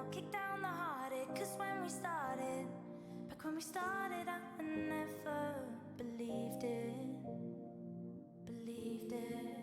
now, kick down the heartache. Cause when we started, back when we started, I never believed it, believed it.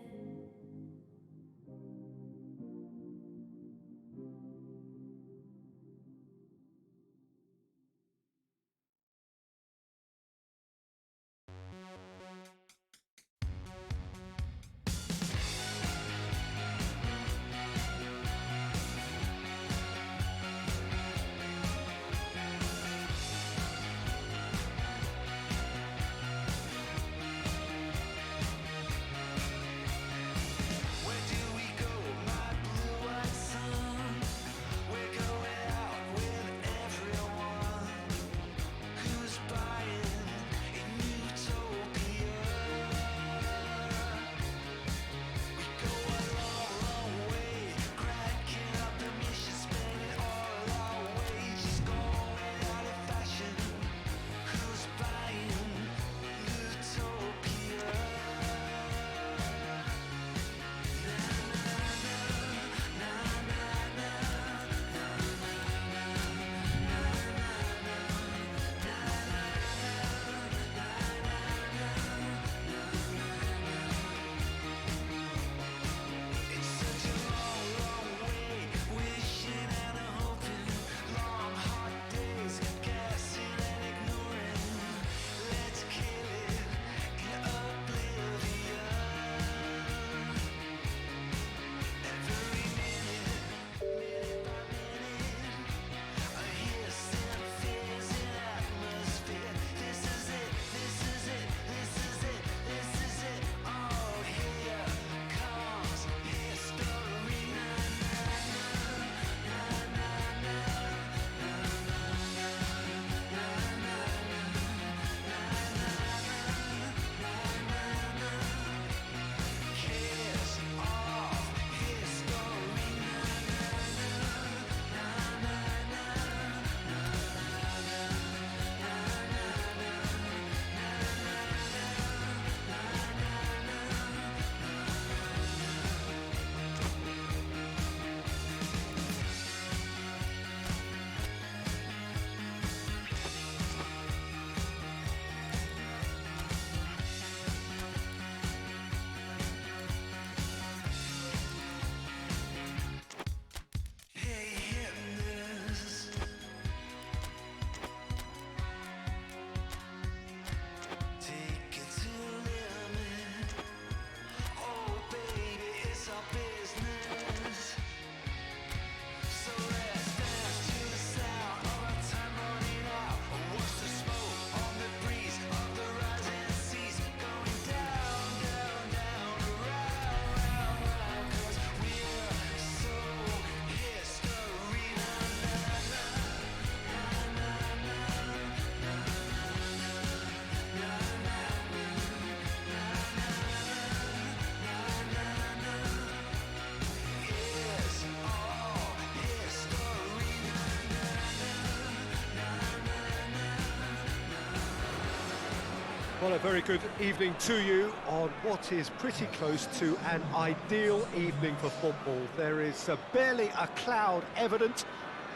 Well, a very good evening to you on what is pretty close to an ideal evening for football. There is barely a cloud evident.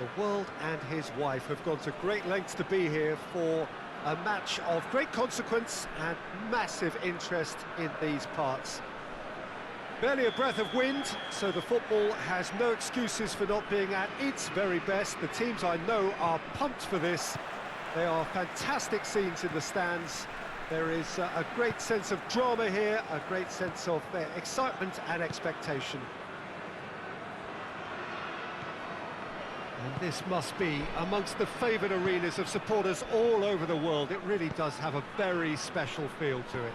The world and his wife have gone to great lengths to be here for a match of great consequence and massive interest in these parts. Barely a breath of wind, so the football has no excuses for not being at its very best. The teams I know are pumped for this. They are fantastic scenes in the stands. There is a great sense of drama here, a great sense of excitement and expectation. And this must be amongst the favoured arenas of supporters all over the world. It really does have a very special feel to it.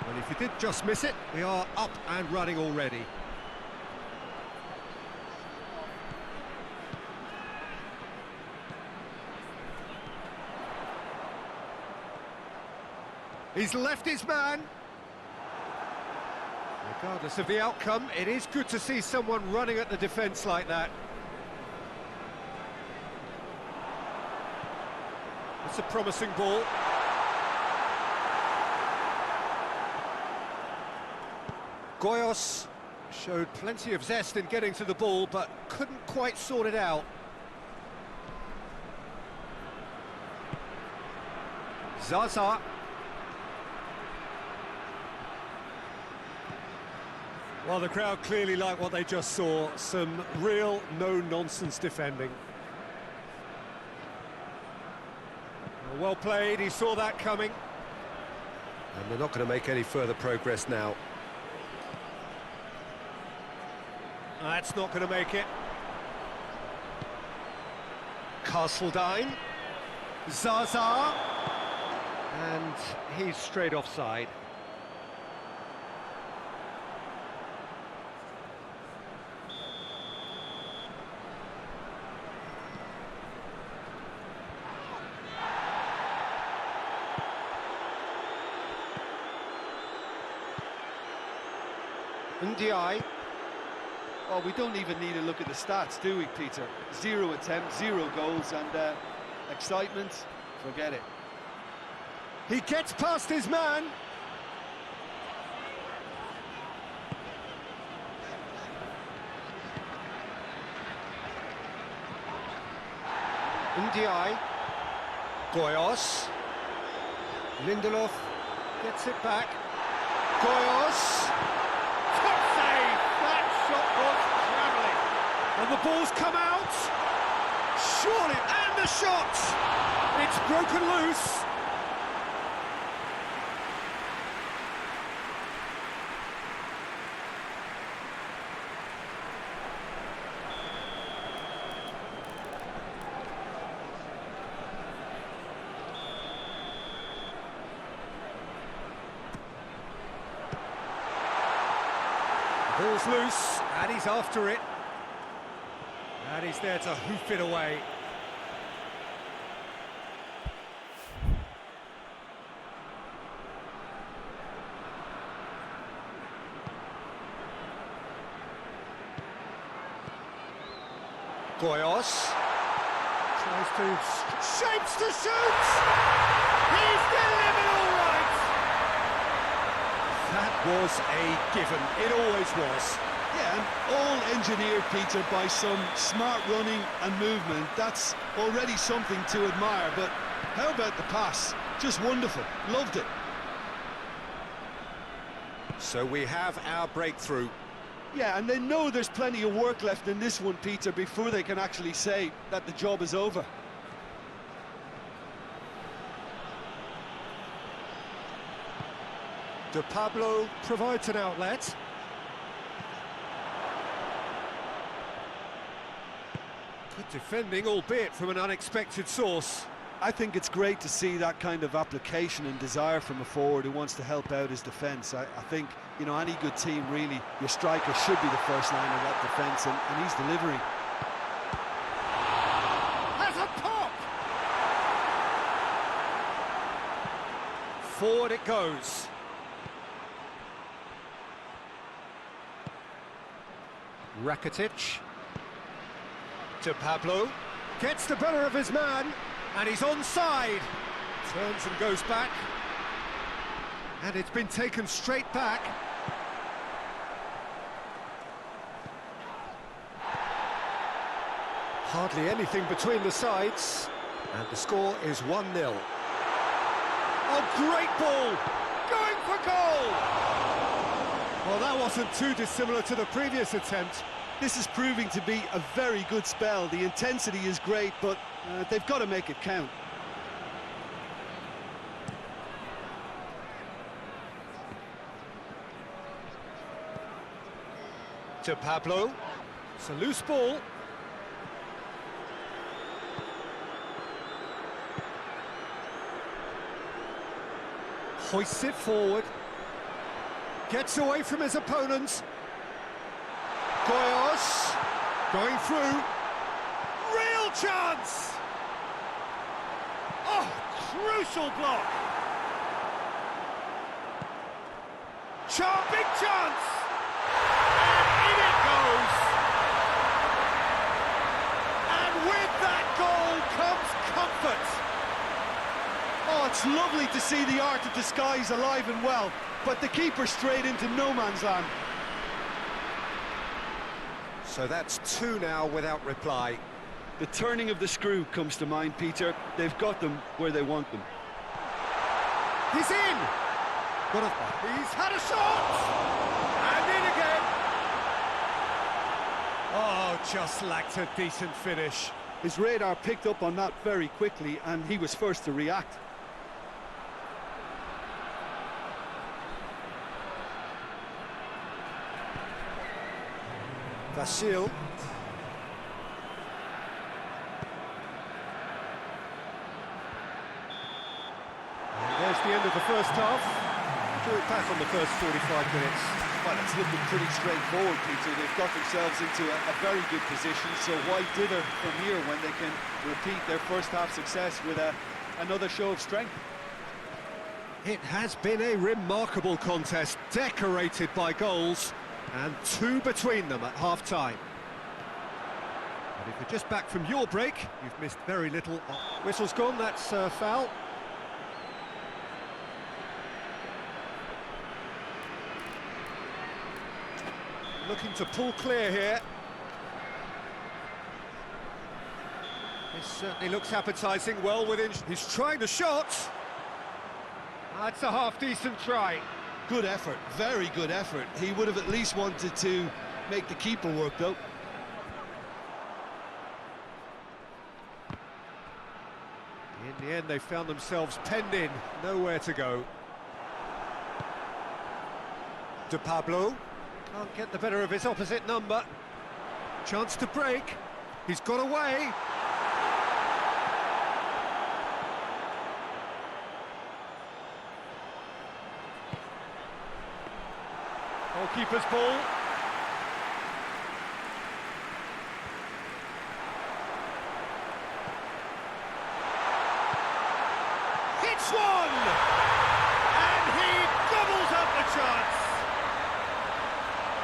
Well, if you did just miss it, we are up and running already. He's left his man. Regardless of the outcome, it is good to see someone running at the defence like that. It's a promising ball. Goyos. Showed plenty of zest in getting to the ball, but couldn't quite sort it out. Zaza. Well, the crowd clearly like what they just saw. Some real no-nonsense defending. Well played, he saw that coming. And they're not going to make any further progress now. That's not going to make it. Castledine. Zaza. And he's straight offside. Ndiaye. Oh, we don't even need to look at the stats, do we, Peter? 0 attempts, 0 goals, and excitement, forget it. He gets past his man. Ndiaye. Goyos. Lindelof gets it back. Goyos. Top save! That shot was travelling. And the ball's come out. Surely, and the shot! It's broken loose. Ball's loose, and he's after it. And he's there to hoof it away. Goyos tries to... shapes to shoot! He's delivered all right! That was a given, it always was. Yeah, and all engineered, Peter, by some smart running and movement. That's already something to admire, but how about the pass? Just wonderful, loved it. So we have our breakthrough. Yeah, and they know there's plenty of work left in this one, Peter, before they can actually say that the job is over. De Pablo provides an outlet. Good defending, albeit from an unexpected source. I think it's great to see that kind of application and desire from a forward who wants to help out his defence. I think, you know, any good team, really, your striker should be the first line of that defence, and he's delivering. Has a pop! Forward it goes. Rakitic. To Pablo. Gets the better of his man. And he's onside. Turns and goes back. And it's been taken straight back. Hardly anything between the sides. And the score is 1-0. Oh, great ball! Going for goal! Well, that wasn't too dissimilar to the previous attempt. This is proving to be a very good spell. The intensity is great, but they've got to make it count. To Pablo. It's a loose ball. Hoists it forward. Gets away from his opponents. Goyos going through. Real chance! Oh, crucial block! Big chance! And in it goes! And with that goal comes comfort! Oh, it's lovely to see the art of disguise alive and well, but the keeper straight into no man's land. So that's two now without reply. The turning of the screw comes to mind, Peter. They've got them where they want them. He's in! He's had a shot! And in again! Oh, just lacked a decent finish. His radar picked up on that very quickly, and he was first to react. Vasil. There's the end of the first half. Draw it back on the first 45 minutes. Well, it's looking pretty straightforward, Peter. They've got themselves into a very good position, so why dither from here when they can repeat their first half success with another show of strength? It has been a remarkable contest, decorated by goals, and two between them at half-time. But if you're just back from your break, you've missed very little. Whistle's gone, that's foul. Looking to pull clear here. This certainly looks appetising, well within... He's trying the shot. That's a half-decent try. Good effort, very good effort. He would have at least wanted to make the keeper work, though. In the end, they found themselves penned in, nowhere to go. De Pablo can't get the better of his opposite number. Chance to break. He's got away. Goalkeeper's ball. Hits one! And he gobbles up the chance.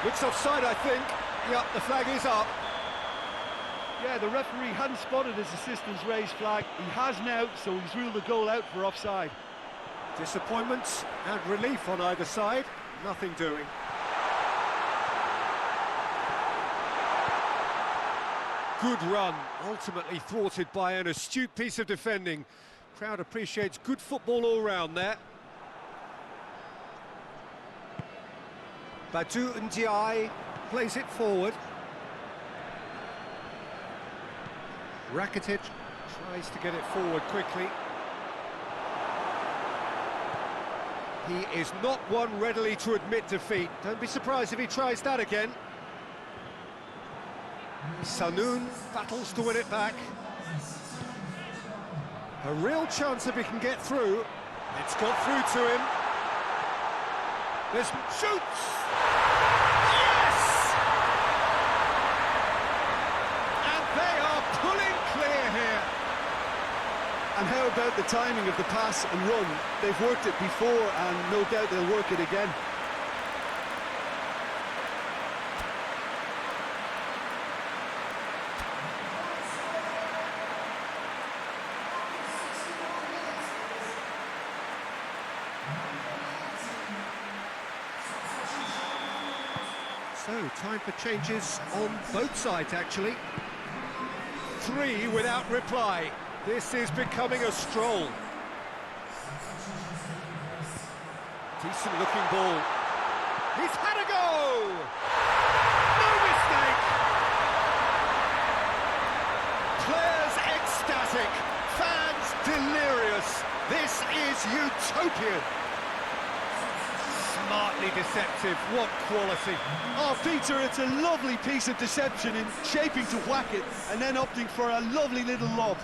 Looks offside, I think. Yep, the flag is up. Yeah, the referee hadn't spotted his assistant's raised flag. He has now, so he's ruled the goal out for offside. Disappointment and relief on either side. Nothing doing. Good run, ultimately thwarted by an astute piece of defending. Crowd appreciates good football all round there. Pes2020 plays it forward. Rakitic tries to get it forward quickly. He is not one readily to admit defeat. Don't be surprised if he tries that again. Sanoun battles to win it back. A real chance if he can get through. It's got through to him. There's shoots! Yes! And they are pulling clear here. And how about the timing of the pass and run? They've worked it before, and no doubt they'll work it again. So, time for changes on both sides, actually. Three without reply. This is becoming a stroll. Decent-looking ball. He's had a go! No mistake! Players ecstatic, fans delirious. This is utopian. Smartly deceptive, what quality. Oh, Peter, it's a lovely piece of deception in shaping to whack it and then opting for a lovely little lob.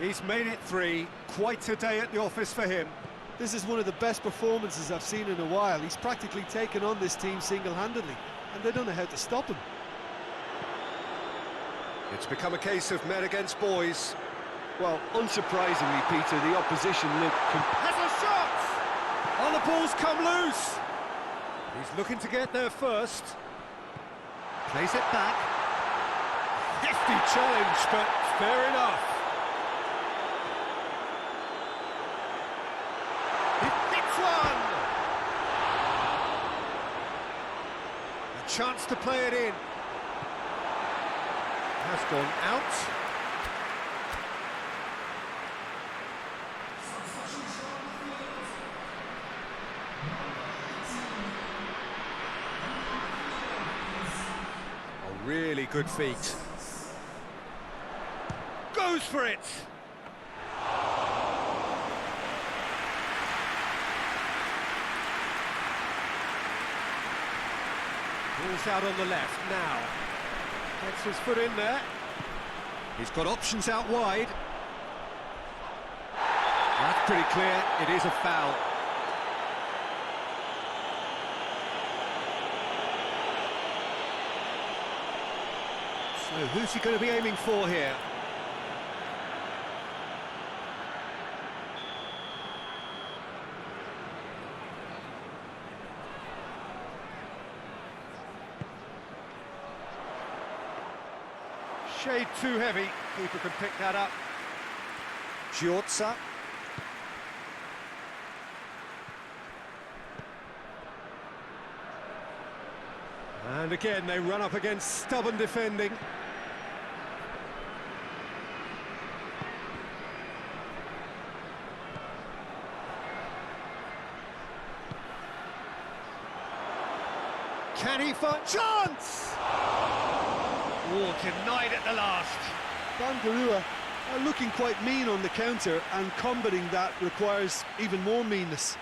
He's made it three, quite a day at the office for him. This is one of the best performances I've seen in a while. He's practically taken on this team single-handedly, and they don't know how to stop him. It's become a case of men against boys. Well, unsurprisingly, Peter, the opposition look... Has a shot! Oh, the ball's come loose. He's looking to get there first. Plays it back. Hefty challenge, but fair enough. He hits one! A chance to play it in. Has gone out. A really good feat. Goes for it. Ball's out on the left now. Gets his foot in there. He's got options out wide. That's pretty clear. It is a foul. So who's he going to be aiming for here? Shade too heavy. Keeper can pick that up. Giorza. And again, they run up against stubborn defending. Can he find chance? Oh, denied at the last. Bangarua are looking quite mean on the counter, and combating that requires even more meanness.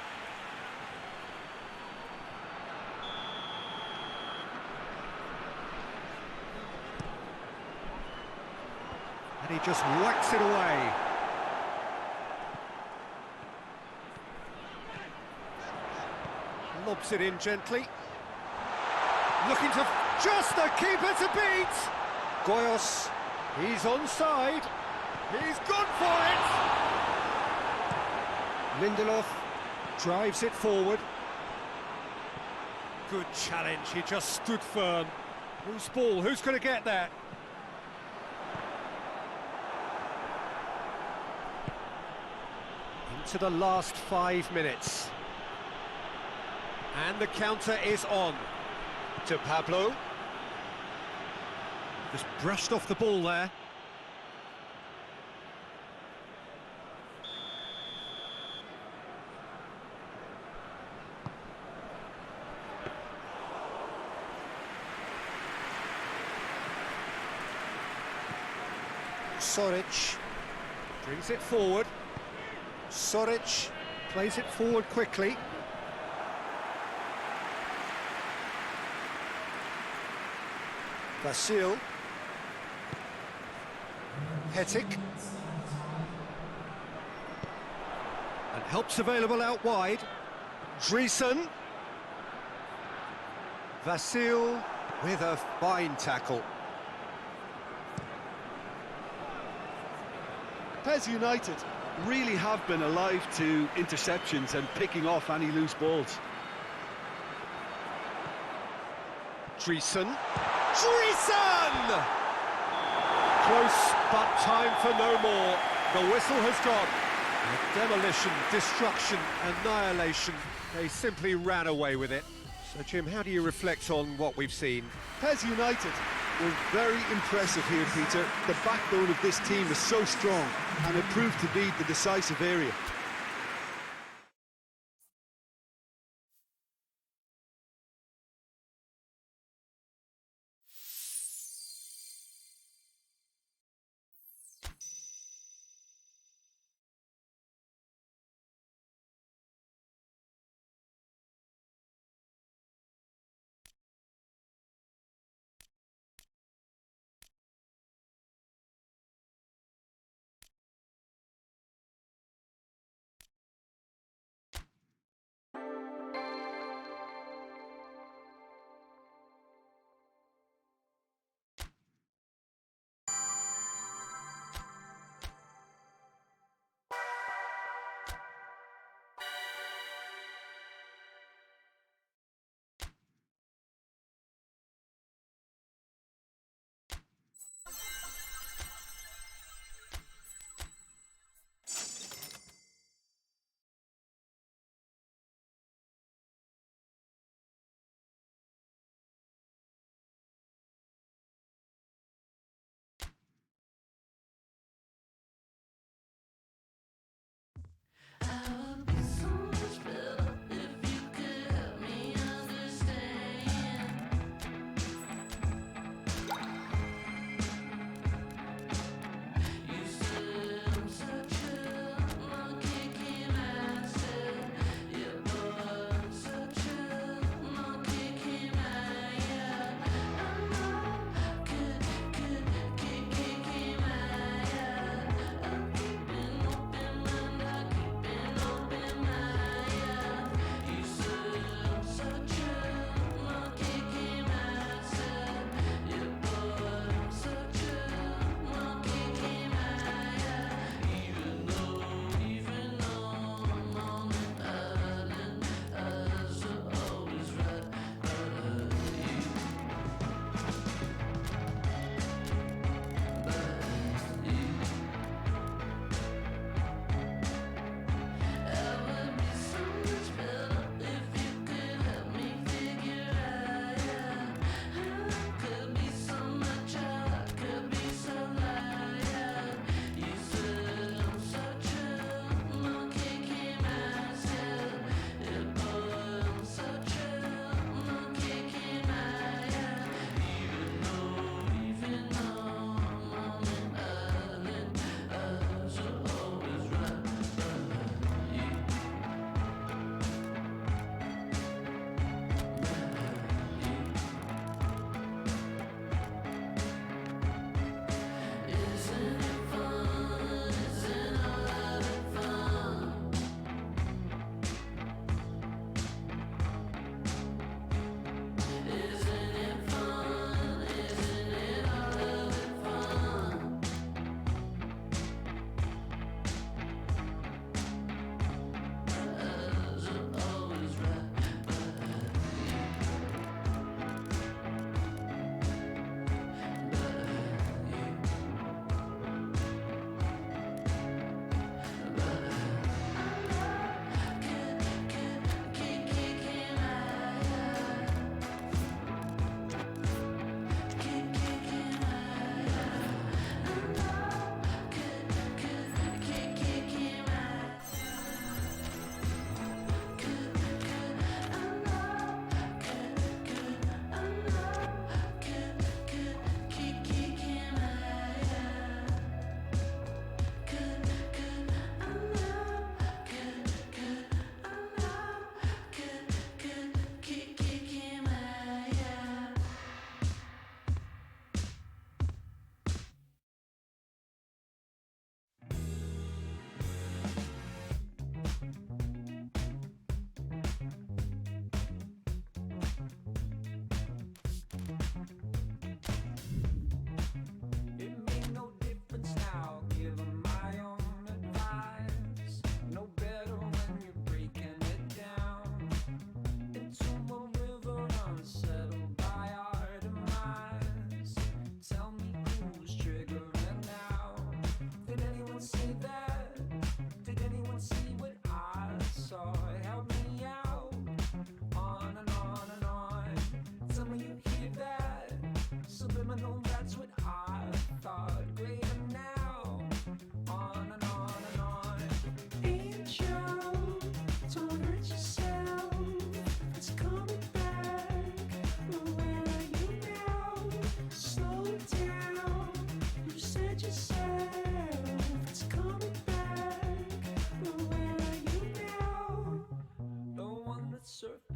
And he just whacks it away. Lobs it in gently. Looking to just the keeper to beat. Goyos, he's onside. He's gone for it. Lindelof drives it forward. Good challenge, he just stood firm. Who's ball? Who's going to get that? Into the last 5 minutes. And the counter is on. To Pablo. Just brushed off the ball there. Soric brings it forward. Soric plays it forward quickly. Vasil. Hetic. And help's available out wide. Dreesen. Vasil with a fine tackle. Pes United really have been alive to interceptions and picking off any loose balls. Dreesen. Dreesen! Close, but time for no more. The whistle has gone. Demolition, destruction, annihilation. They simply ran away with it. So, Jim, how do you reflect on what we've seen? Pes United were very impressive here, Peter. The backbone of this team is so strong, and it proved to be the decisive area.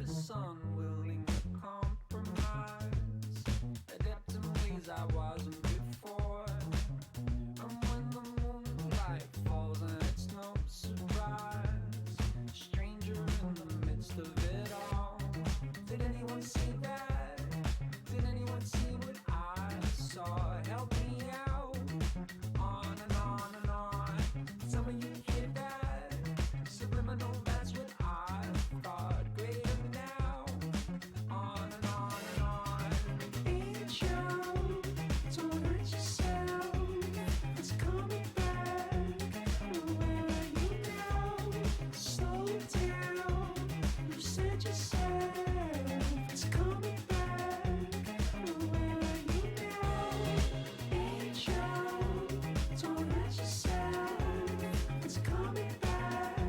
purpose, unwilling to compromise, adept in ways I wasn't before. And when the moonlight falls and it's no surprise, stranger in the midst of it all. Did anyone see that? Did anyone see what I saw? Help me out. On and on and on. Tell me you hear that? Subliminal, that's what I thought. Greater now. On and on and on. Ain't you? Don't hurt yourself. It's coming back. Where are you now? Slow down. You said yourself. It's coming back. Where are you now? Ain't you? Don't hurt yourself. It's coming back.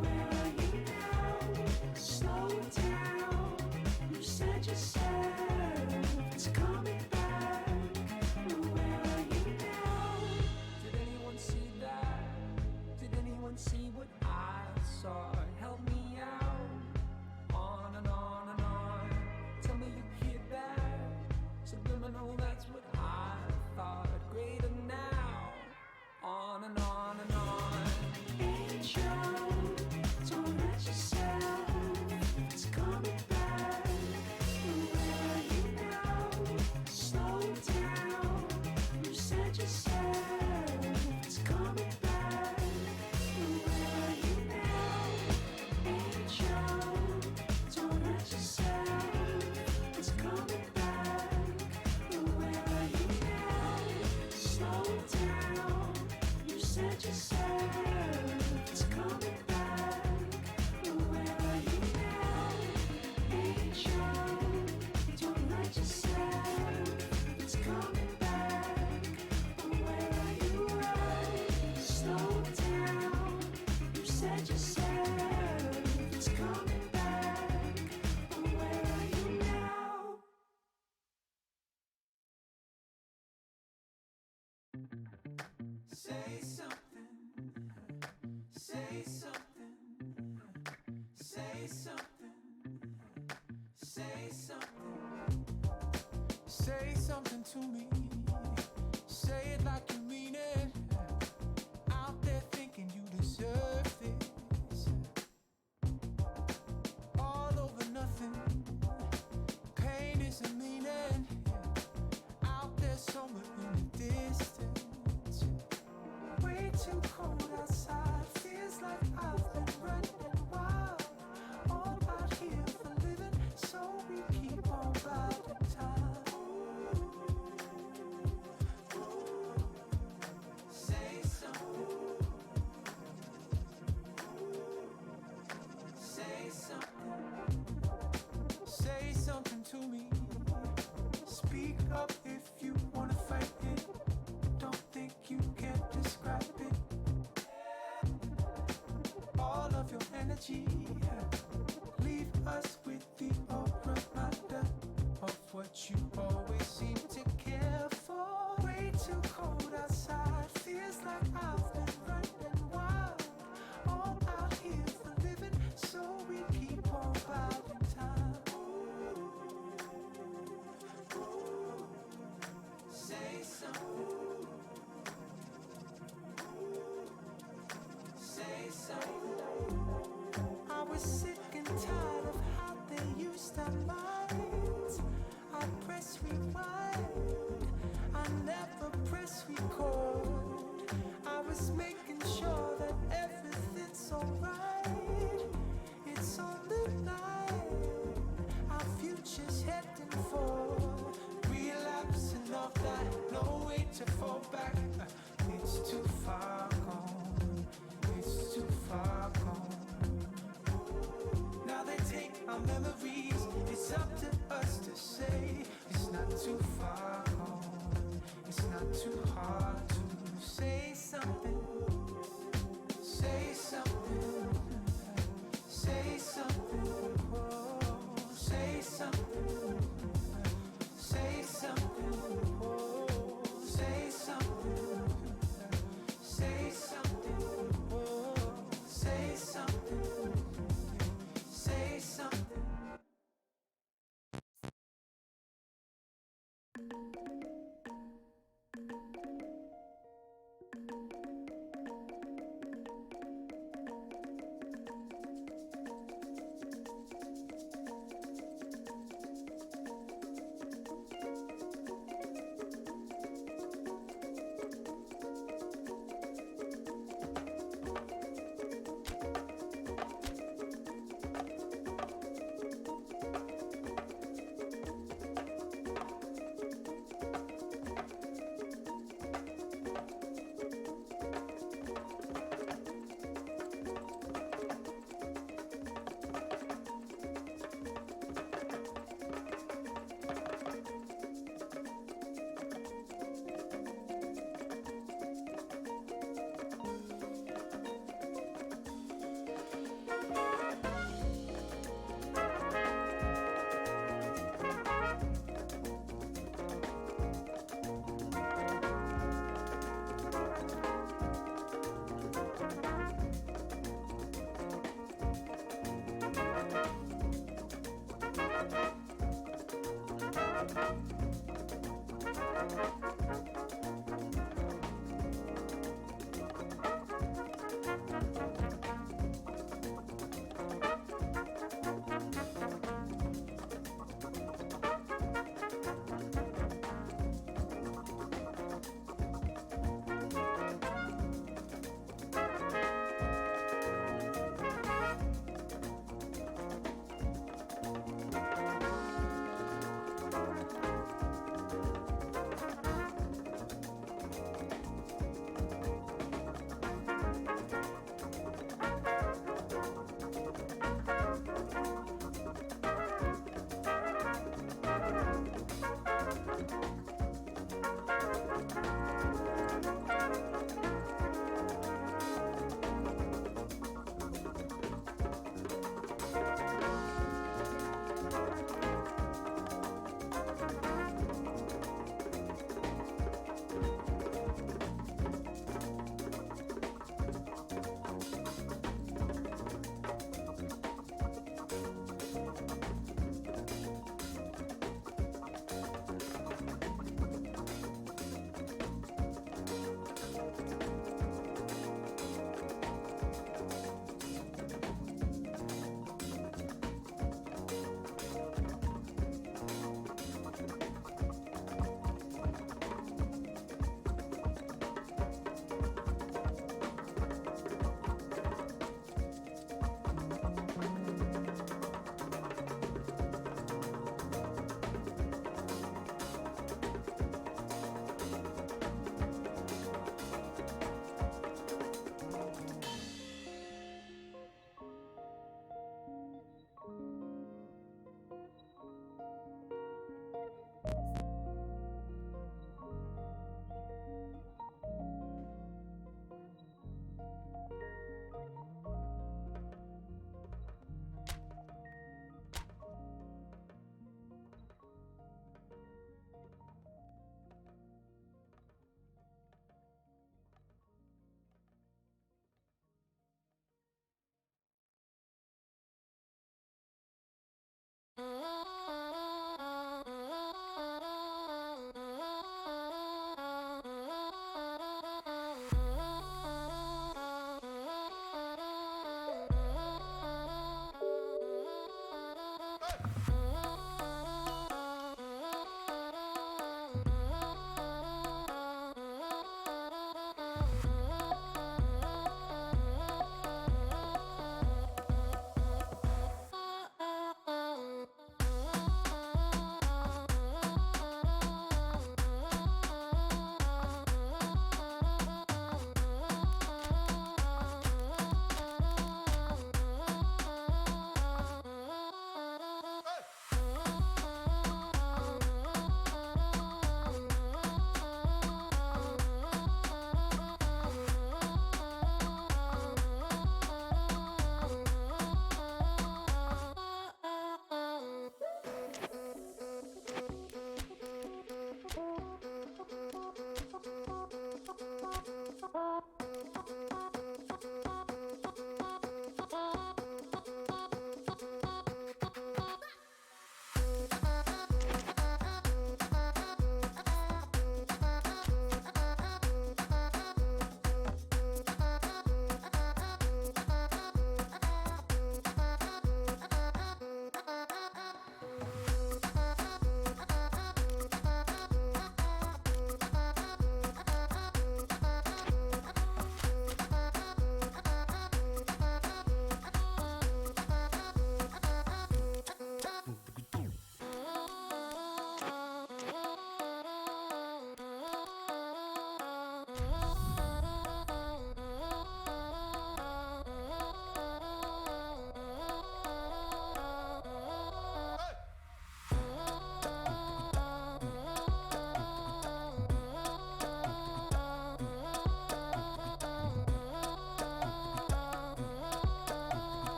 Where are you now? Slow down. You said yourself. It's coming back. Where are you now? Did anyone see that? Did anyone see what I saw? Help me out. On and on and on. Tell me you hear that? Subliminal, that's what I thought. Greater now. On and on and on. Ain't you? Don't hurt yourself. It's coming back. Where are you now? Slow down. You said yourself. It's coming back. Where are you now? Ain't you? Don't hurt yourself. It's coming back. Where are you now? Slow down. You said yourself. It's coming back. Where are you now? Ain't you? Don't hurt yourself. It's coming back. Where are you at? Slow down. You said yourself. It's coming back. Where are you now? Say something. Say something. Say something. Say something. Say something to me. Say it like you mean it. Out there thinking you deserve this. All over nothing. Pain isn't meaning. Out there somewhere in the distance. Way too cold outside. Feels like I've been running wild. All out here for living, so we keep on biding time. Say something. Say something. Say something to me. Speak up if you wanna fight it. Don't think you can't describe it. All of your energy. Leave us with the reminder of what you always seem to care for. Way too cold outside. Feels like I've been running wild. All out here for living, so we keep on biding time. Say something. Say something. I was sick and tired of how they used our minds. I press rewind. I never press record. I was making sure that everything's alright. It's on the line. Our future's heading for relapsing off that. No way to fall back. It's too far gone. It's too far gone. Now they take our memories. It's up to us to say it's not too far gone. It's not too hard to say something. Say something. Say something. Oh, say something. Say something. Oh, say something. Say something. Oh, say something. Say something.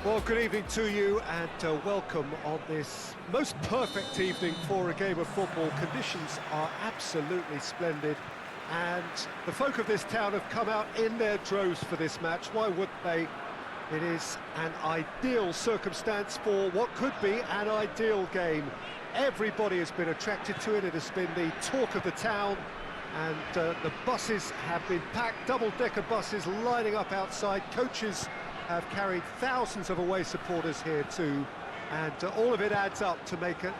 Well, good evening to you and welcome on this most perfect evening for a game of football. Conditions are absolutely splendid and the folk of this town have come out in their droves for this match. Why wouldn't they? It is an ideal circumstance for what could be an ideal game. Everybody has been attracted to it. It has been the talk of the town and the buses have been packed, double-decker buses lining up outside. Coaches have carried thousands of away supporters here too, and all of it adds up to make a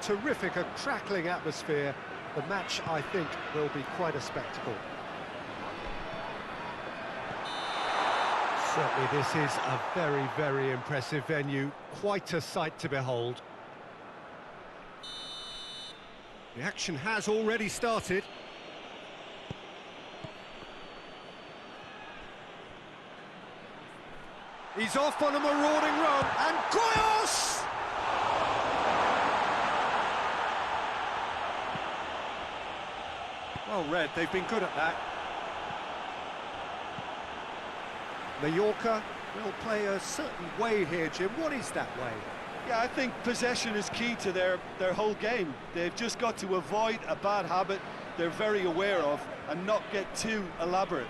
terrific, a crackling atmosphere. The match, I think, will be quite a spectacle. Certainly this is a very, very impressive venue, quite a sight to behold. The action has already started. He's off on a marauding run, and Goyos! Well read, they've been good at that. Mallorca will play a certain way here, Jim. What is that way? Yeah, I think possession is key to their whole game. They've just got to avoid a bad habit they're very aware of and not get too elaborate.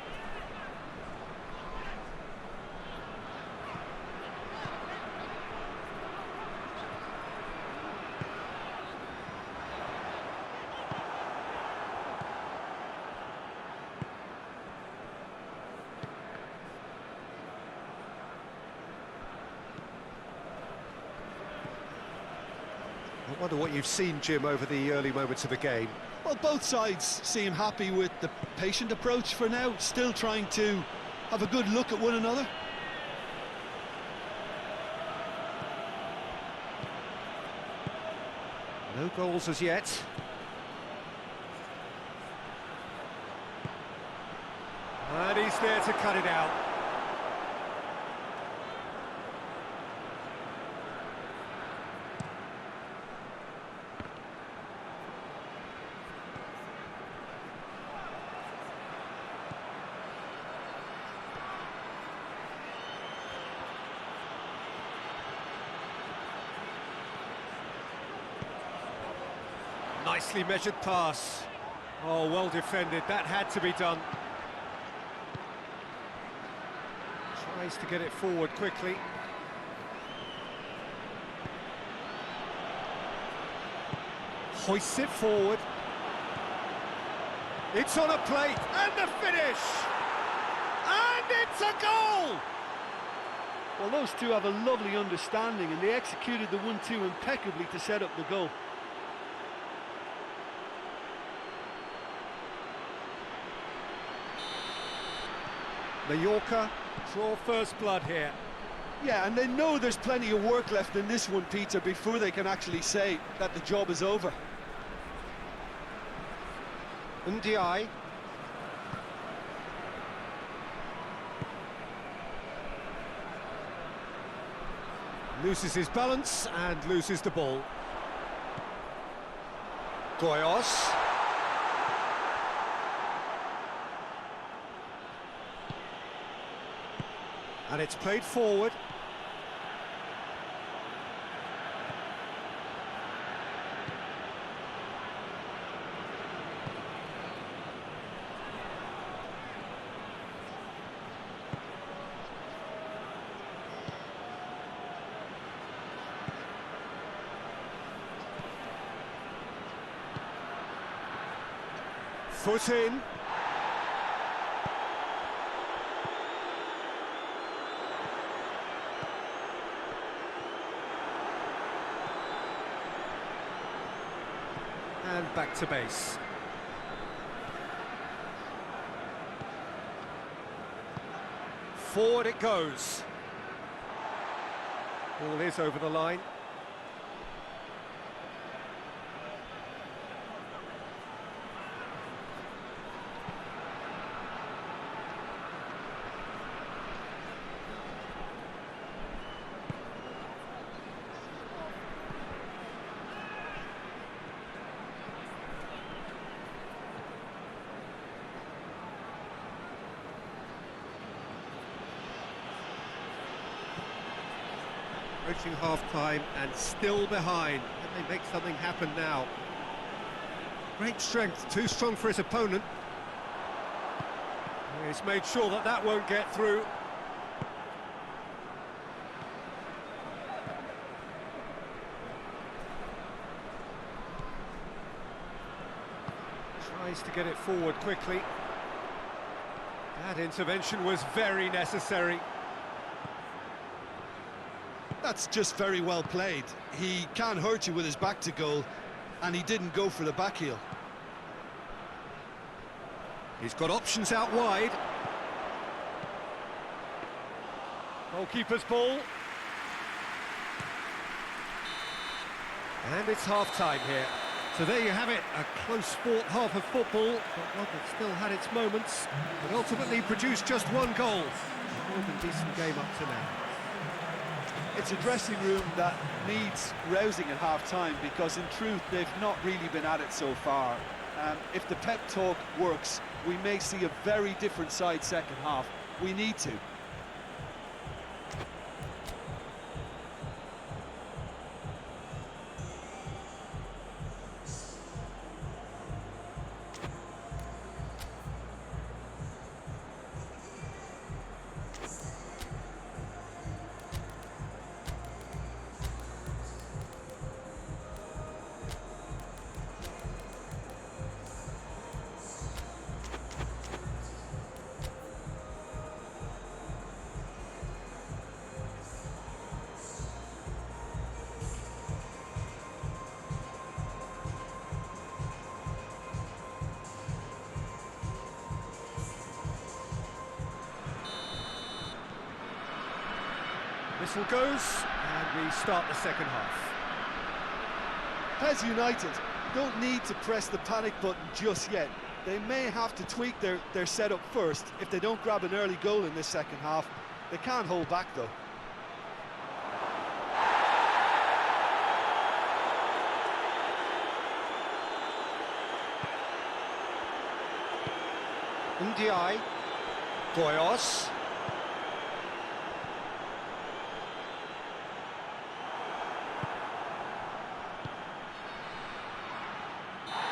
I wonder what you've seen, Jim, over the early moments of the game. Well, both sides seem happy with the patient approach for now, still trying to have a good look at one another. No goals as yet. And he's there to cut it out. Nicely measured pass. Oh, well defended. That had to be done. Tries to get it forward quickly. Hoists it forward. It's on a plate, and the finish! And it's a goal! Well, those two have a lovely understanding, and they executed the 1-2 impeccably to set up the goal. Mallorca draw first blood here. Yeah, and they know there's plenty of work left in this one, Peter, before they can actually say that the job is over. Ndiaye. Loses his balance and loses the ball. Goyos. And it's played forward. Foot in. And back to base. Forward it goes. Ball is over the line. Approaching half-time and still behind. Can they make something happen now? Great strength, too strong for his opponent. He's made sure that that won't get through. Tries to get it forward quickly. That intervention was very necessary. That's just very well played. He can't hurt you with his back to goal, and he didn't go for the back heel. He's got options out wide. Goalkeeper's ball. And it's half-time here. So there you have it, a close-fought half of football, but one that still had its moments, but ultimately produced just one goal. A more than decent game up to now. It's a dressing room that needs rousing at half-time, because in truth they've not really been at it so far. If the pep talk works, we may see a very different side second half. We need to. Whistle goes, and we start the second half. Pes2020 don't need to press the panic button just yet. They may have to tweak their setup first if they don't grab an early goal in this second half. They can't hold back though. Ndiaye, Goyos.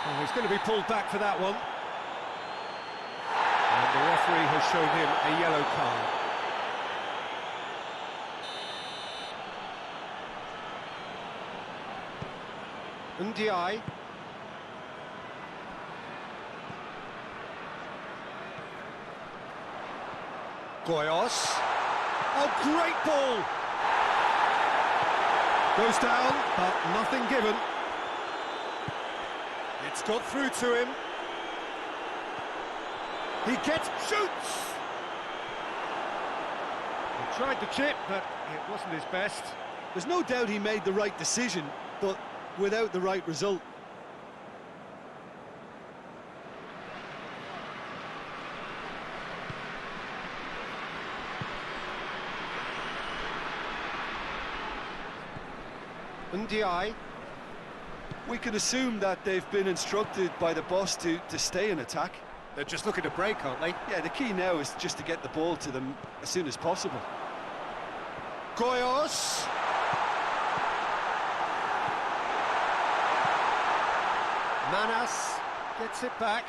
Oh, he's going to be pulled back for that one. And the referee has shown him a yellow card. Ndiaye. Goyos. Oh, great ball! Goes down, but nothing given. It's got through to him. He shoots! He tried the chip, but it wasn't his best. There's no doubt he made the right decision, but without the right result. Ndiaye. We can assume that they've been instructed by the boss to stay in attack. They're just looking to break, aren't they? Yeah, the key now is just to get the ball to them as soon as possible. Goyos. Manas gets it back.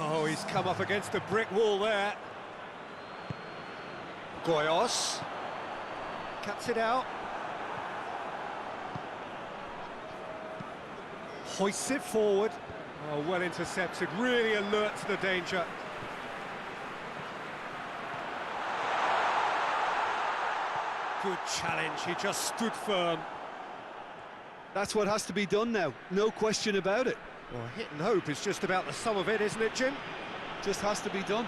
Oh, he's come up against a brick wall there. Goyos cuts it out. Hoists it forward. Oh, well intercepted, really alert to the danger. Good challenge, he just stood firm. That's what has to be done now, no question about it. Well, hit and hope is just about the sum of it, isn't it, Jim? Just has to be done.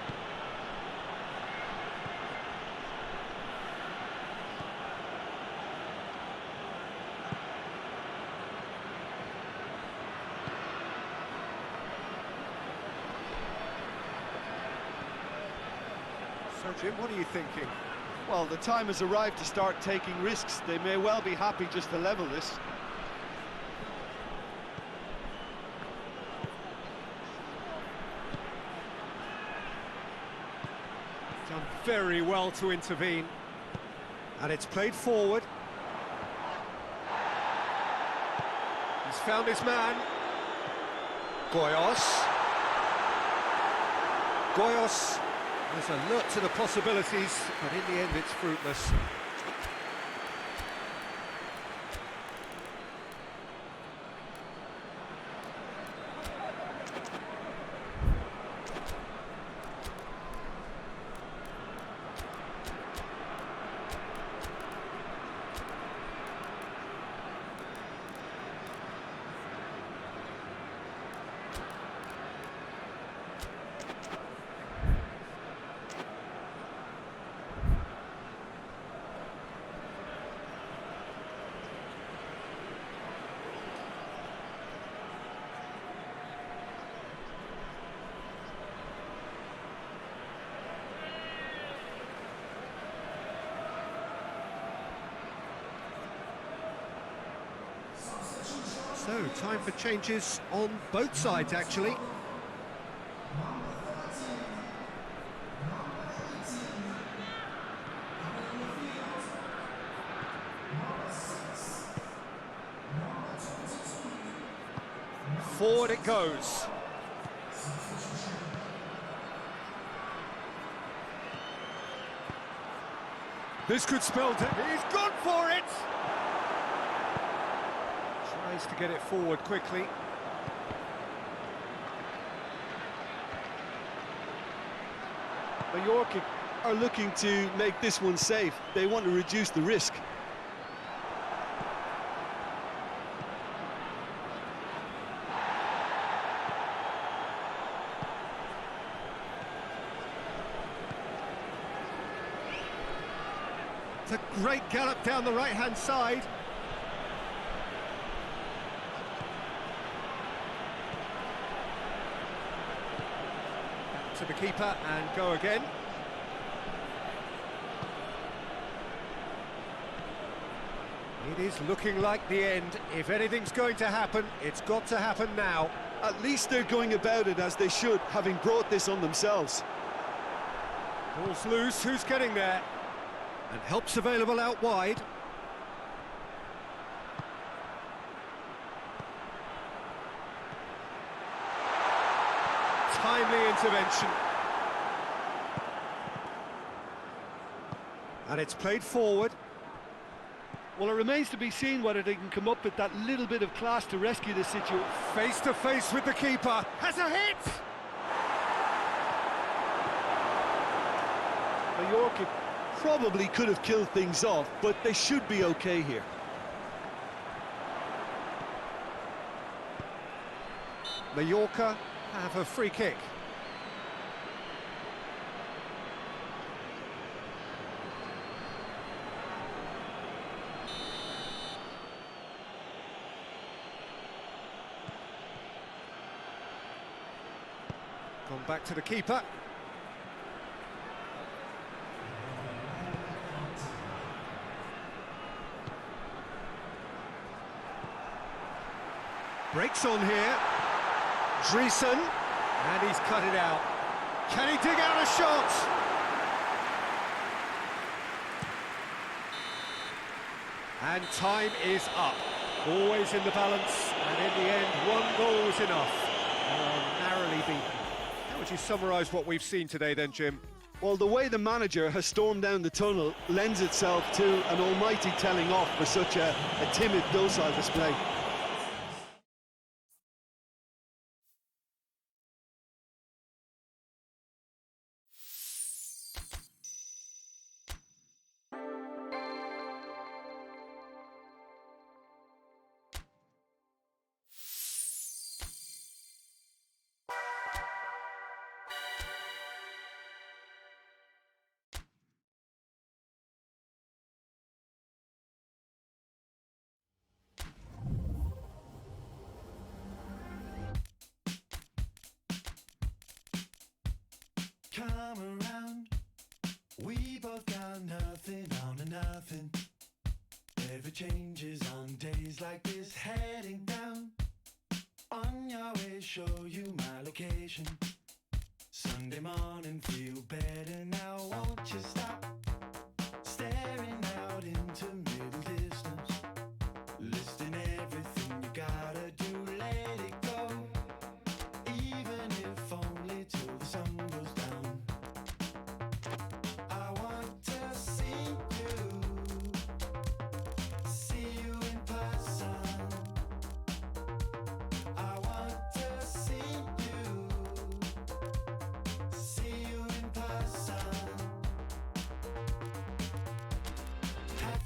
So, Jim, what are you thinking? Well, the time has arrived to start taking risks. They may well be happy just to level this. very well to intervene. And it's played forward. He's found his man. Goyos is alert to the possibilities, but in the end it's fruitless. So, time for changes on both sides, actually. Forward it goes. This could spell it. He's gone for it! Tries to get it forward quickly. Mallorca are looking to make this one safe. They want to reduce the risk. It's a great gallop down the right-hand side. To the keeper and go again. It is looking like the end. If anything's going to happen, it's got to happen now. At least they're going about it as they should, having brought this on themselves. Ball's loose, who's getting there? And help's available out wide. Timely intervention. And it's played forward. Well, it remains to be seen whether they can come up with that little bit of class to rescue this situation. Face to face with the keeper. Has a hit! Mallorca probably could have killed things off, but they should be okay here. Mallorca have a free kick. Gone back to the keeper. Breaks on here. Dreesen, and he's cut it out. Can he dig out a shot? And time is up. Always in the balance, and in the end, one goal was enough. Narrowly beaten. How would you summarise what we've seen today then, Jim? Well, the way the manager has stormed down the tunnel lends itself to an almighty telling off for such a timid, docile display. Come around, we both got nothing on a nothing. Never changes on days like this, heading down. On your way, show you my location. Sunday morning, feel better now, won't you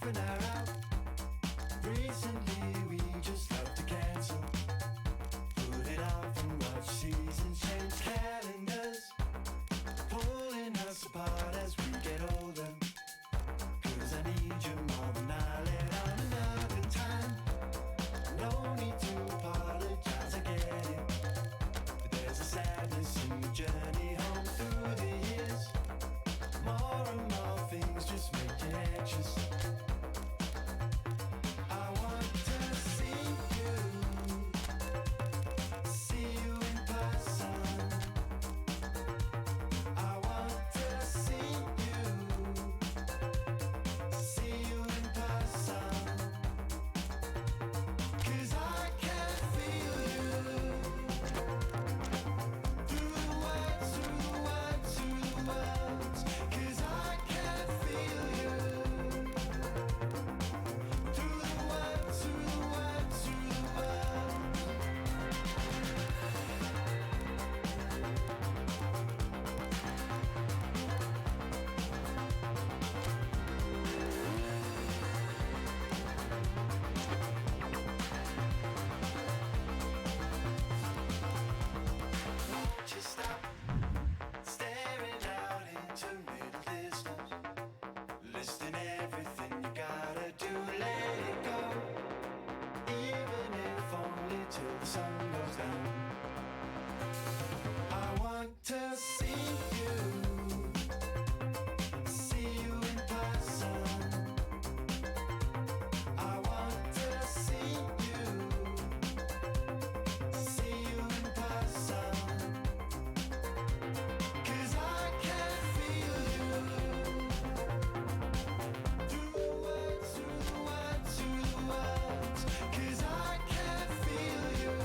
half an hour out. Recently we just love to cancel, put it off and watch seasons change calendars, pulling us apart as we get older. Cause I need you more than I let on another time. No need to apologize, I get it, but there's a sadness in the journey home through the years. More and more things just make you anxious. I want to see you in person. I want to see you in person. 'Cause I can feel you through the words, through the words, through the words. 'Cause I can feel you through the words, through the words, through the words. Won't you stop staring out into middle distance, listing everything you gotta do, let it go, even if only till the sun goes down. I want to see you in person. I want to see you in person. 'Cause I can feel you through the words, through the words, through the words. 'Cause I can feel you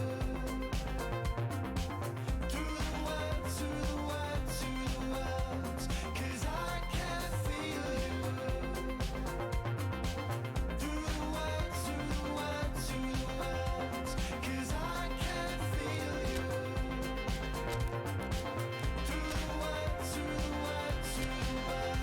through the words, through the words, through the words. 'Cause I can feel you through the words, through the words, through the words. 'Cause I can feel you through the words, through the words, through the words.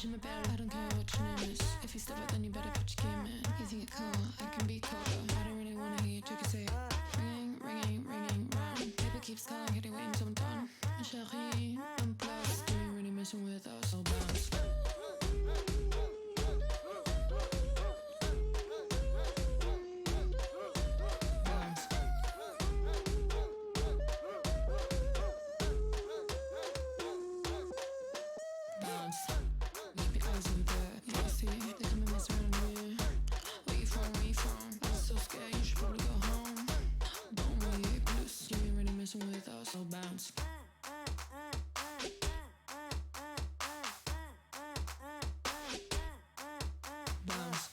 Je m'appelle, I don't care what your name is. If you step out, then you better put your game in. You think it cool, I can be colder. I don't really wanna hear you talk, you say ringing, ringing, ringing round. Paper keeps calling, hitting waiting till I'm done. And chérie, I'm plus. You ain't really messing with us, so bounce. Bounce. Bounce. Keep your eyes on that. Yeah, I see. They come and mess around here. Where you from? Where you from? I'm so scared. You should probably go home. Don't worry, plus. You ain't really messing with us. So bounce. Bounce.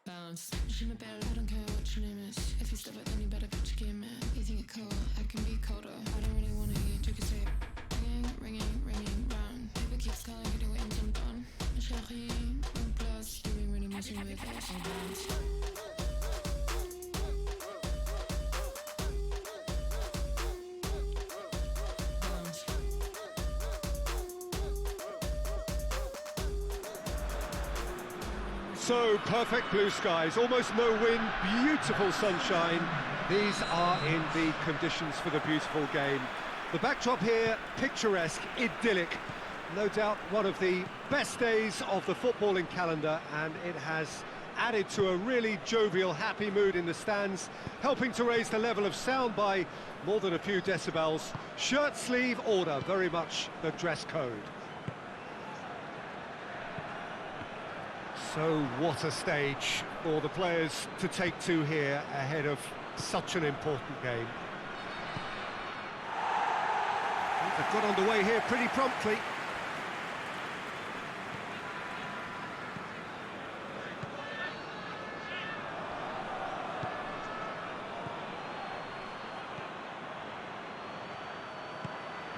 Bounce. Je m'appelle, I don't care what your name is. If you step out, then you better put your game in. You think it cool, I can be colder. I don't really wanna hear you talk, you say ringing, ringing, ringing round. Paper keeps calling, hitting waiting till I'm done. And chérie, I'm plus. You ain't really messing with us, so bounce. Bounce. So perfect blue skies, almost no wind, beautiful sunshine. These are in the conditions for the beautiful game. The backdrop here, picturesque, idyllic. No doubt one of the best days of the footballing calendar, and it has added to a really jovial, happy mood in the stands, helping to raise the level of sound by more than a few decibels. Shirt sleeve order, very much the dress code. So what a stage for the players to take to here ahead of such an important game. They've got underway here pretty promptly.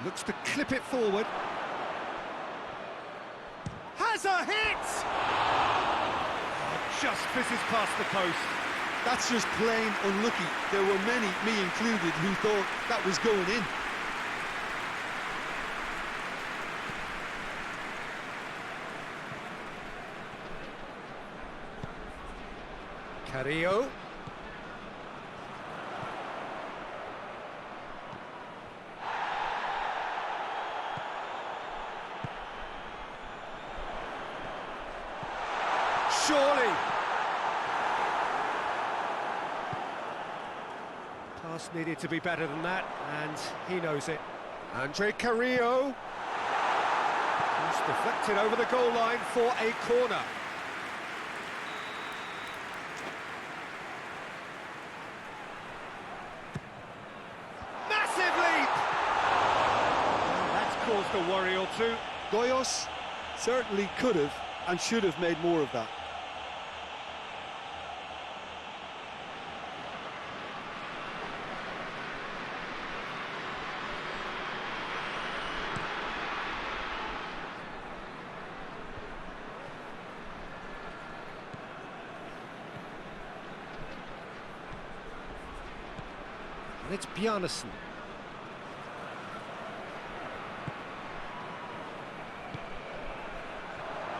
Looks to clip it forward. Has a hit! Oh, just fizzes past the post. That's just plain unlucky. There were many, me included, who thought that was going in. Carrillo. Surely. Pass needed to be better than that, and he knows it. Andre Carrillo. Just deflected over the goal line for a corner. Massive leap! That's caused a worry or two. Goyos certainly could have and should have made more of that. And it's Bjarnason.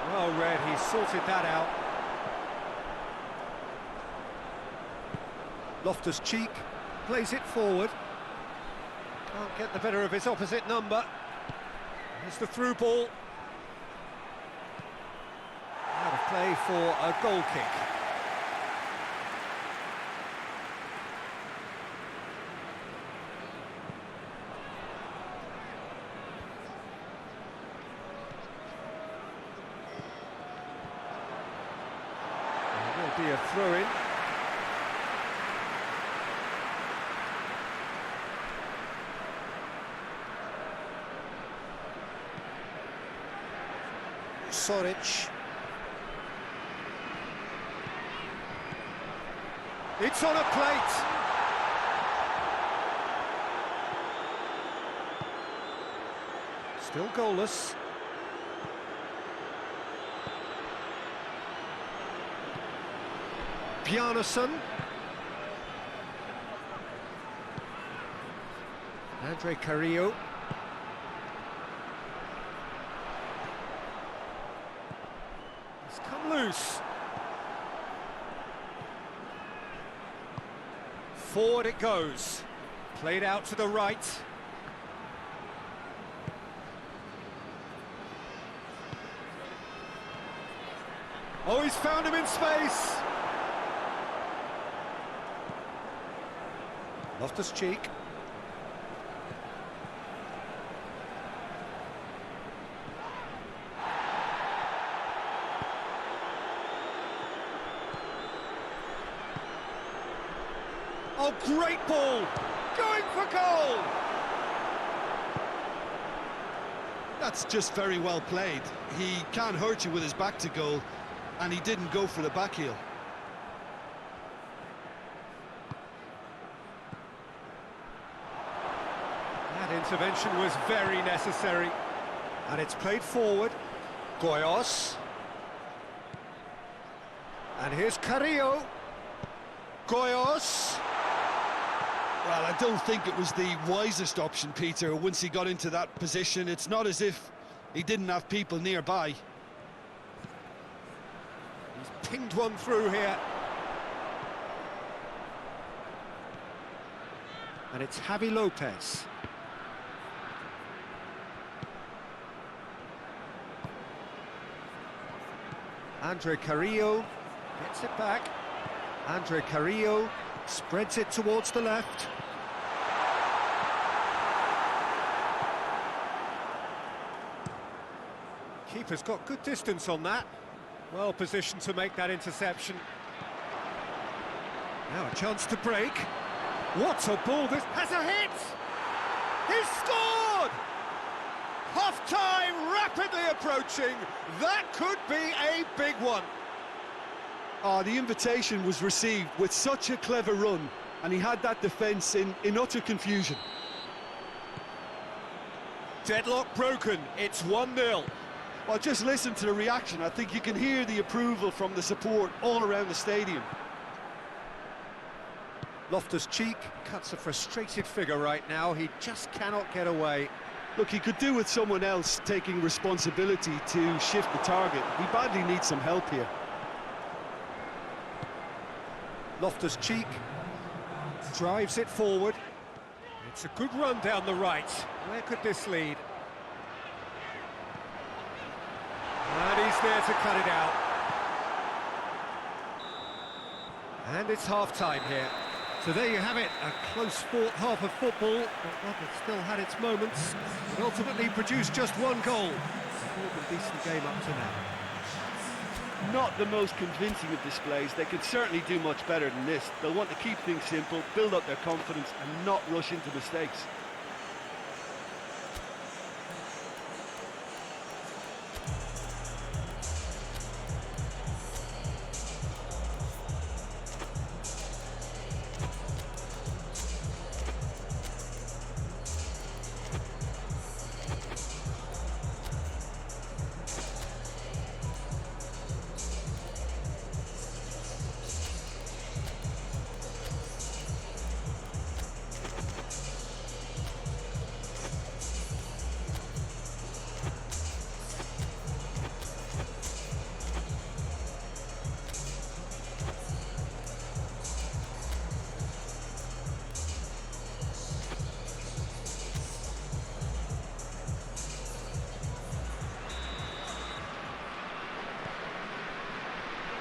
Well read, he sorted that out. Loftus-Cheek plays it forward. Can't get the better of his opposite number. Here's the through ball. Out of play for a goal kick. Be a throw-in. Soric. It's on a plate. Still goalless. Bjarnason. Andre Carrillo. It's come loose. Forward it goes. Played out to the right. Oh, he's found him in space. Loftus-Cheek. Oh, great ball! Going for goal! That's just very well played. He can't hurt you with his back to goal, and he didn't go for the back heel. Intervention was very necessary, and it's played forward. Goyos, and here's Carrillo. Goyos. Well, I don't think it was the wisest option, Peter, once he got into that position. It's not as if he didn't have people nearby. He's pinged one through here. And it's Javi Lopez. Andre Carrillo, Gets it back. Andre Carrillo spreads it towards the left. Keeper's got good distance on that. Well positioned to make that interception. Now a chance to break. What a ball, this has a hit! He's scored! Half-time rapidly approaching. That could be a big one. Oh, the invitation was received with such a clever run, and he had that defence in utter confusion. Deadlock broken, it's 1-0. Well, just listen to the reaction. I think you can hear the approval from the support all around the stadium. Loftus-Cheek cuts a frustrated figure right now. He just cannot get away. Look, he could do with someone else taking responsibility to shift the target. He badly needs some help here. Loftus-Cheek drives it forward. It's a good run down the right. Where could this lead? And he's there to cut it out. And it's half-time here. So there you have it, a close-fought half of football, but one that still had its moments. It ultimately produced just one goal. A decent game up to now. Not the most convincing of displays. They could certainly do much better than this. They'll want to keep things simple, build up their confidence and not rush into mistakes.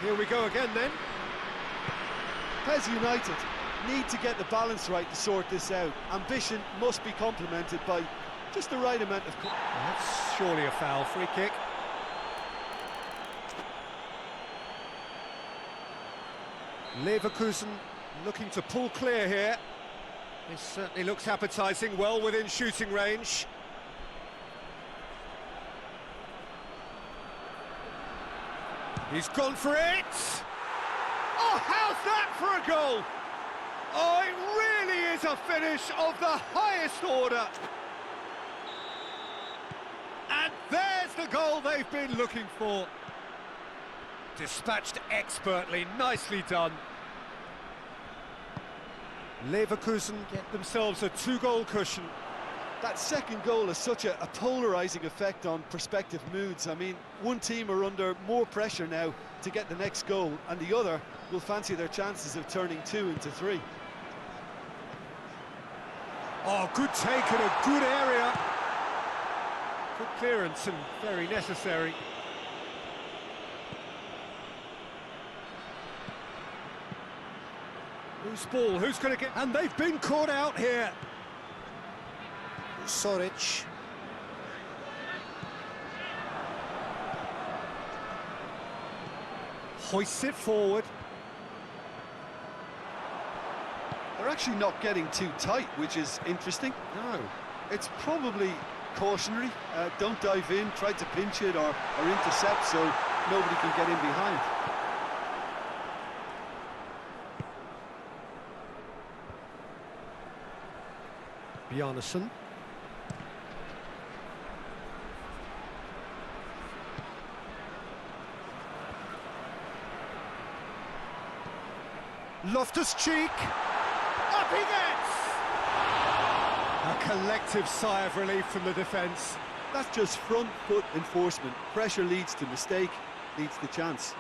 Here we go again then. Pes United need to get the balance right to sort this out. Ambition must be complemented by just the right amount of... That's surely a foul. Free kick. Leverkusen looking to pull clear here. This certainly looks appetising, well within shooting range. He's gone for it! Oh, how's that for a goal? Oh, it really is a finish of the highest order. And there's the goal they've been looking for. Dispatched expertly, nicely done. Leverkusen get themselves a 2-goal cushion. That second goal has such a polarising effect on prospective moods. I mean, one team are under more pressure now to get the next goal, and the other will fancy their chances of turning 2 into 3. Oh, good take in a good area. Good clearance and very necessary. Who's ball? Who's going to get... And they've been caught out here. Soric. Hoists it forward. They're actually not getting too tight, which is interesting. No. It's probably cautionary. Don't dive in, try to pinch it or intercept so nobody can get in behind. Bjarnason. Loftus-Cheek, up he gets! A collective sigh of relief from the defence. That's just front foot enforcement. Pressure leads to mistake, leads to chance.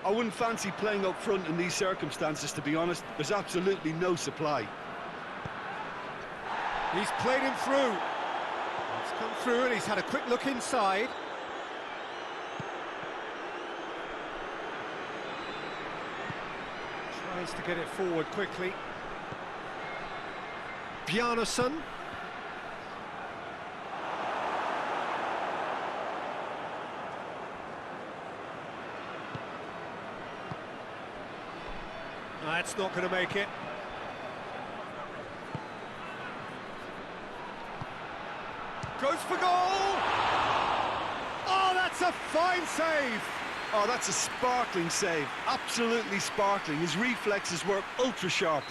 I wouldn't fancy playing up front in these circumstances, to be honest. There's absolutely no supply. He's played him through. He's come through and he's had a quick look inside. Tries to get it forward quickly. Bjarnason. That's not going to make it. Goes for goal! Oh, that's a fine save! Oh, that's a sparkling save. Absolutely sparkling. His reflexes were ultra sharp.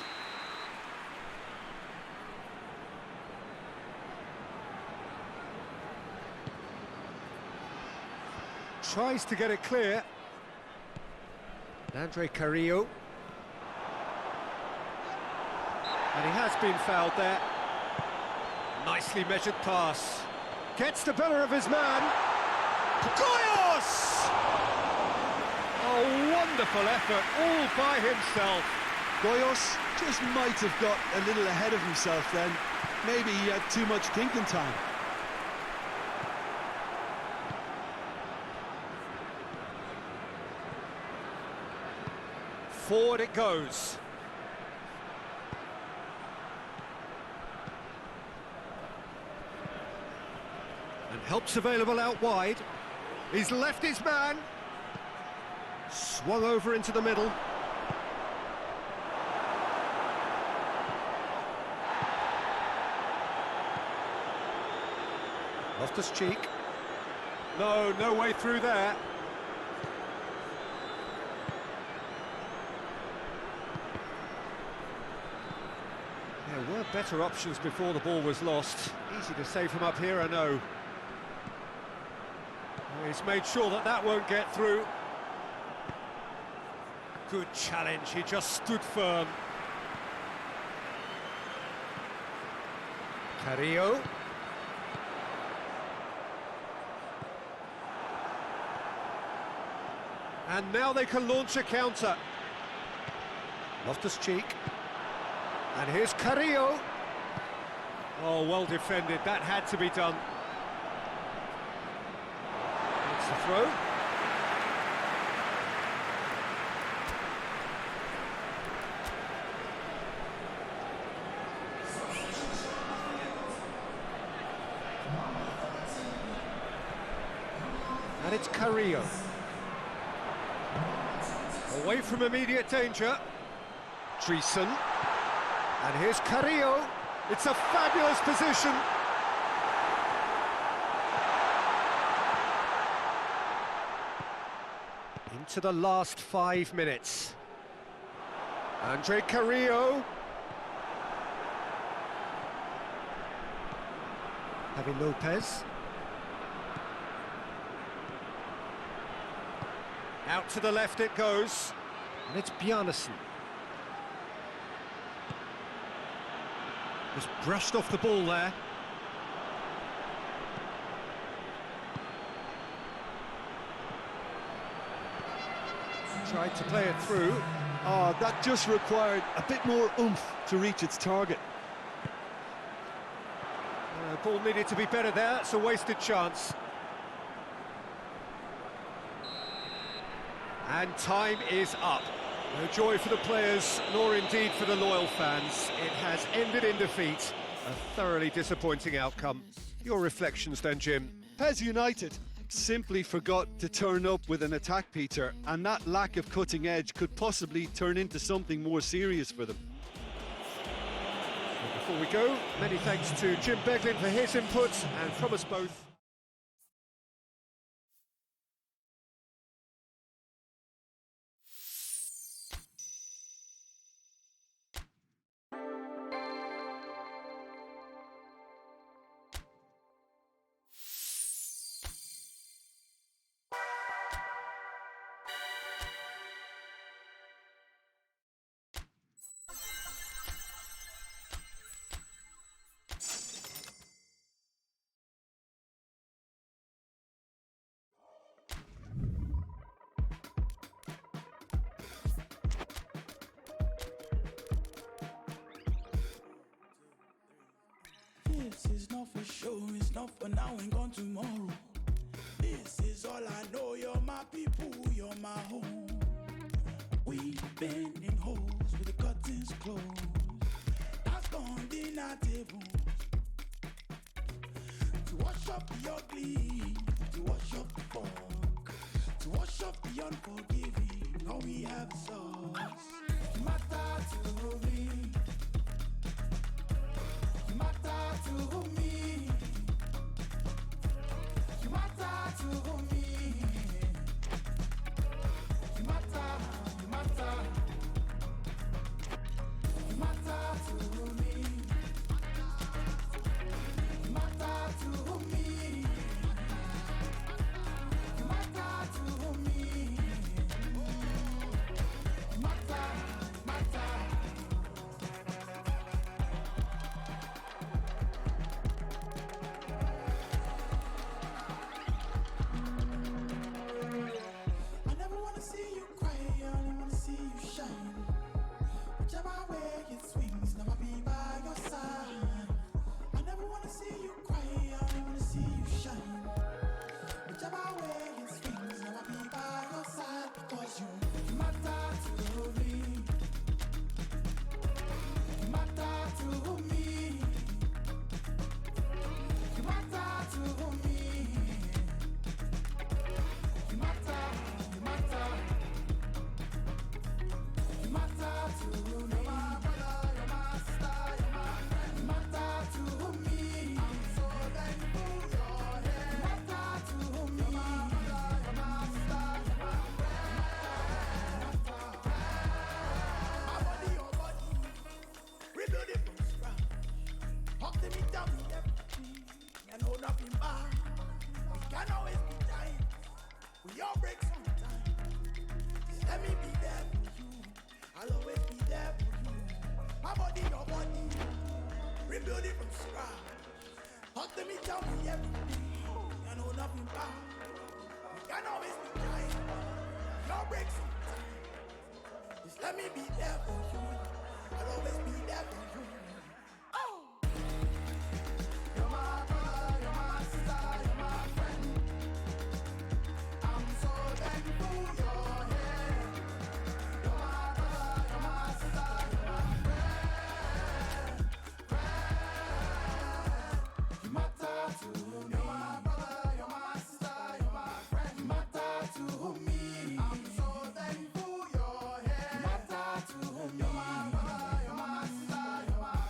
Tries to get it clear. Andre Carrillo. And he has been fouled there. Nicely measured pass. Gets the better of his man. Goyos! A wonderful effort, all by himself. Goyos just might have got a little ahead of himself then. Maybe he had too much thinking time. Forward it goes. And help's available out wide. He's left his man. Swung over into the middle. Loftus-Cheek. No way through there. There were better options before the ball was lost. Easy to save him up here, I know. He's made sure that that won't get through. Good challenge, he just stood firm. Carrillo. And now they can launch a counter. Loftus-Cheek. And here's Carrillo. Oh, well defended, that had to be done. It's the throw. And it's Carrillo. Away from immediate danger. Treason. And here's Carrillo. It's a fabulous position. Into the last 5 minutes. Andre Carrillo. Javi Lopez. Out to the left it goes. And it's Bjarnason. Just brushed off the ball there. Tried to play it through. Oh, that just required a bit more oomph to reach its target. Ball needed to be better there. It's a wasted chance. And time is up. No joy for the players, nor indeed for the loyal fans. It has ended in defeat. A thoroughly disappointing outcome. Your reflections then, Jim? Pes2020 simply forgot to turn up with an attack, Peter, and that lack of cutting edge could possibly turn into something more serious for them. Before we go, many thanks to Jim Beglin for his input, and from us both, not for sure, it's not for now and gone tomorrow. This is all I know, you're my people, you're my home. We been in holes with the curtains closed. That's gone dinner table. To wash up the ugly, to wash up the fog, to wash up the unforgiving, all we have is us. You matter to me. You matter to me. You matter to me. You matter, you matter. You matter to me. You matter to me. You matter to me. You matter, matter. I never wanna see you cry, I only wanna see you shine. Whichever way it swings, never be by your side. I never wanna see you cry, I only wanna see you shine. Whichever way it swings, never be by your side. Because you matter to me. You matter to me. You matter to me. You matter, you matter. You matter to me. You're my brother, you're my sister, you're my friend. You matter to me. I'm so thankful you're here. You matter to me. You're my brother, you're my sister, you're my friend. My body, your body. Rebuild it from scratch. Hug the meat down with everything. You know nothing bad. We can always be dying. We all break sometimes. Just let me be there for you. I'll always be there for you. My body, your body. Rebuild it from scratch. Hug the meat down with everything. You know nothing bad. We can always be dying. We all break sometimes. Just let me be there for you. I'll always be there for you. Oh! You're my brother, you're my sister, you're my friend. I'm so thankful you're here. You're my brother, you're my sister, you're my friend. You matter to me. You're my brother, you're my sister, you're my friend. You matter to me. I'm so thankful you're here. You matter to me. You're my brother, you're my sister, you're my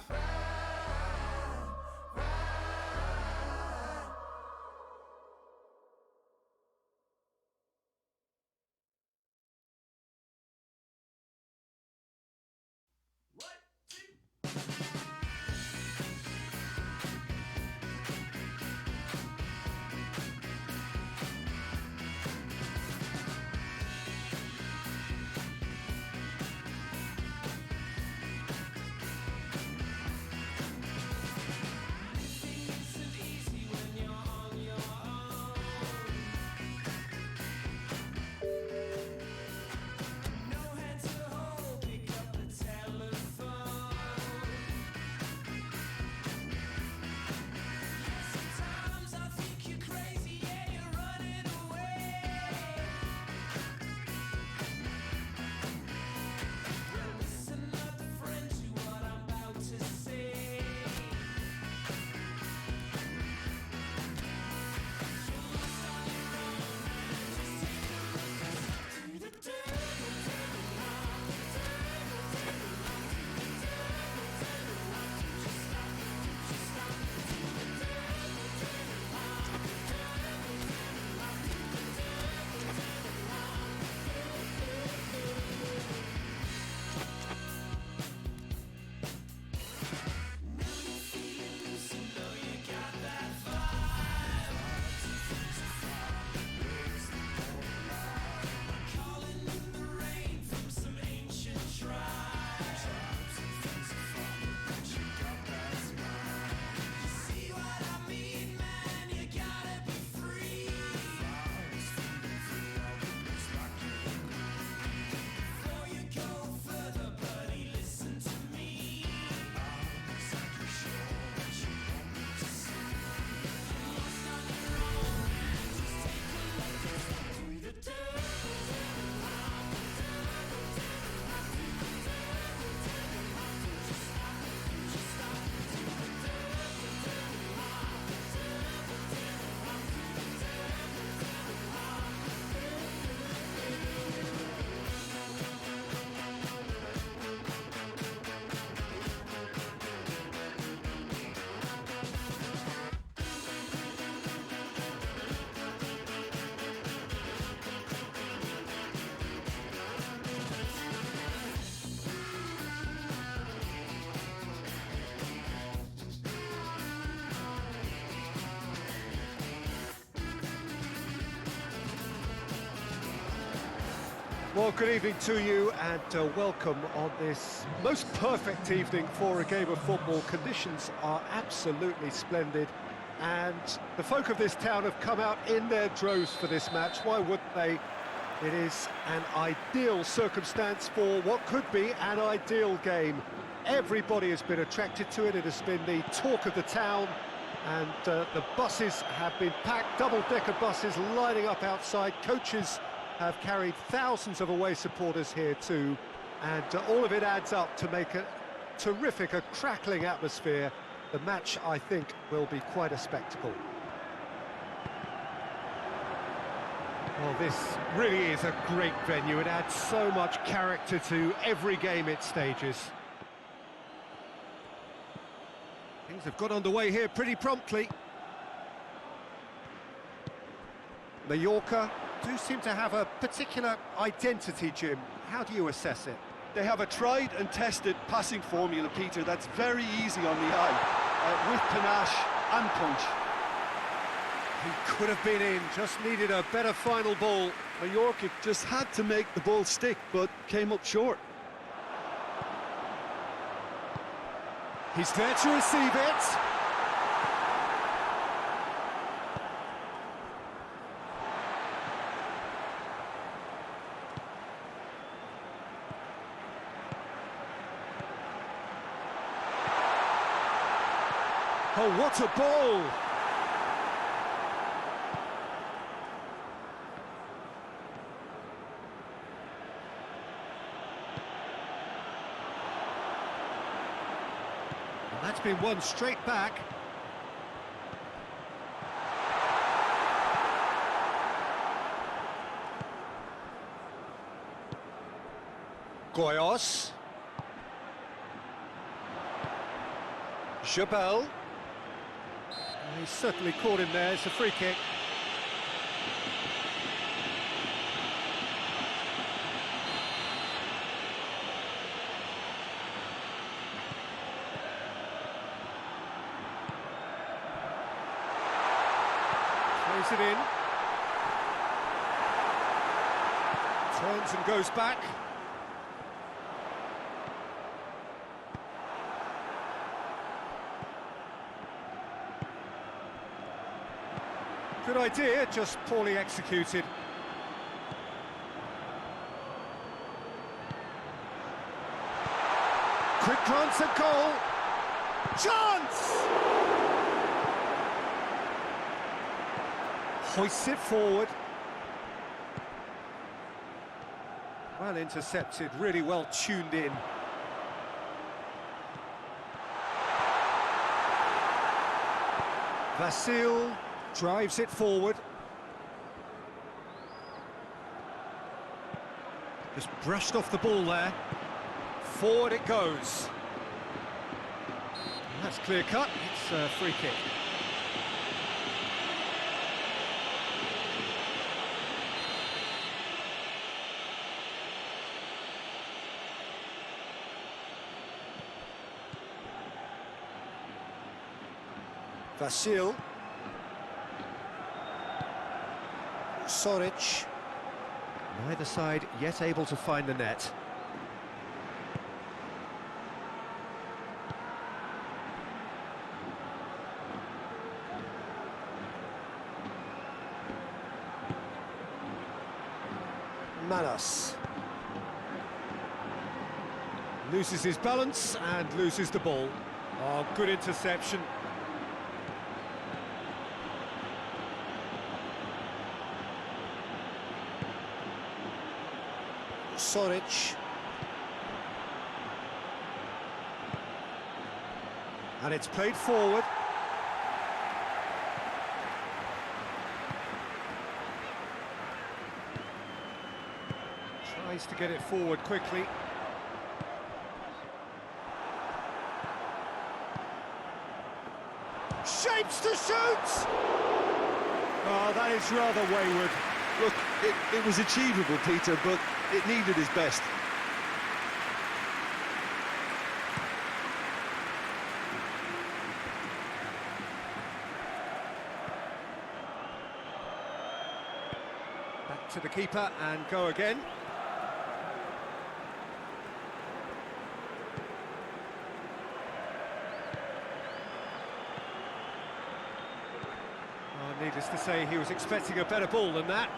Well, good evening to you and welcome on this most perfect evening for a game of football. Conditions are absolutely splendid and the folk of this town have come out in their droves for this match. Why wouldn't they? It is an ideal circumstance for what could be an ideal game. Everybody has been attracted to it. It has been the talk of the town and the buses have been packed, double-decker buses lining up outside. Coaches have carried thousands of away supporters here too, and all of it adds up to make a terrific, a crackling atmosphere. The match, I think, will be quite a spectacle. Well, this really is a great venue. It adds so much character to every game it stages. Things have got underway here pretty promptly. Mallorca do seem to have a particular identity, Jim. How do you assess it? They have a tried and tested passing formula, Peter, that's very easy on the eye, with panache and punch. He could have been in, just needed a better final ball. Mallorca just had to make the ball stick, but came up short. He's there to receive it. Oh, what a ball! And that's been won straight back. Goyos. Jabel. He's certainly caught him there. It's a free kick. Plays it in. Turns and goes back. Good idea, just poorly executed. Quick glance at goal. Chance! Hoists it forward. Well intercepted, really well tuned in. Vasil drives it forward. Just brushed off the ball there. Forward it goes. And that's clear cut. It's a free kick. Vasil. Soric. Neither side yet able to find the net. Manas. Loses his balance and loses the ball. Oh, good interception. Soric. And it's played forward. Tries to get it forward quickly. Shapes to shoot! Oh, that is rather wayward. Look, it was achievable, Peter, but it needed his best. Back to the keeper and go again. Needless to say, he was expecting a better ball than that.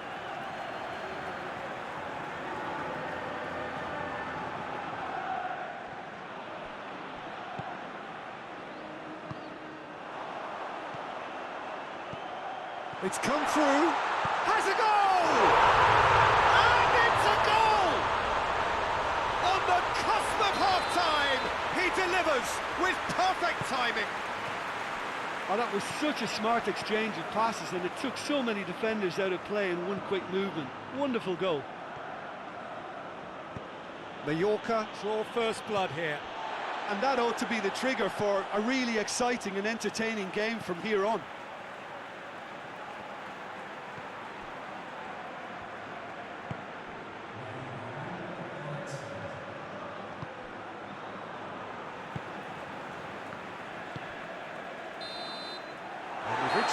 It's come through, has a goal! And it's a goal! On the cusp of half-time, he delivers with perfect timing. Oh, that was such a smart exchange of passes, and it took so many defenders out of play in one quick movement. Wonderful goal. Mallorca draw first blood here. And that ought to be the trigger for a really exciting and entertaining game from here on.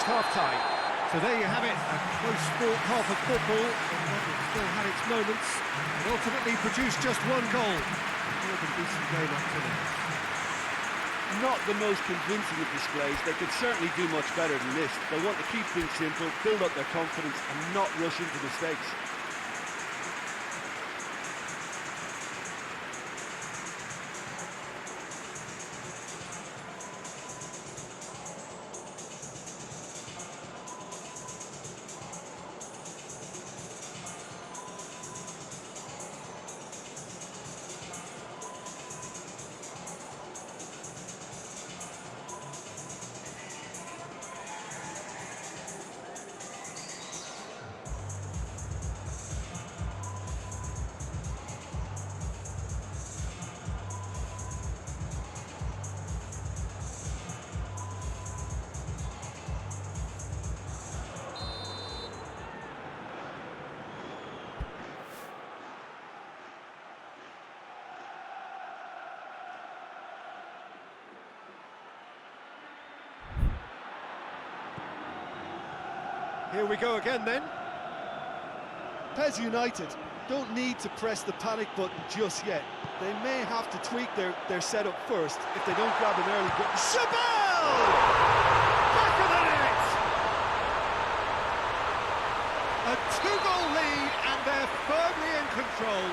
Half-time. So there you have it, a close fought half of football, but it still had its moments, and ultimately produced just one goal. More than decent game up to now. Not the most convincing of displays. They could certainly do much better than this. They want to keep things simple, build up their confidence, and not rush into mistakes. Here we go again then. Pes United don't need to press the panic button just yet. They may have to tweak their setup first if they don't grab an early goal. Chabal! Back of the net! A two-goal lead and they're firmly in control.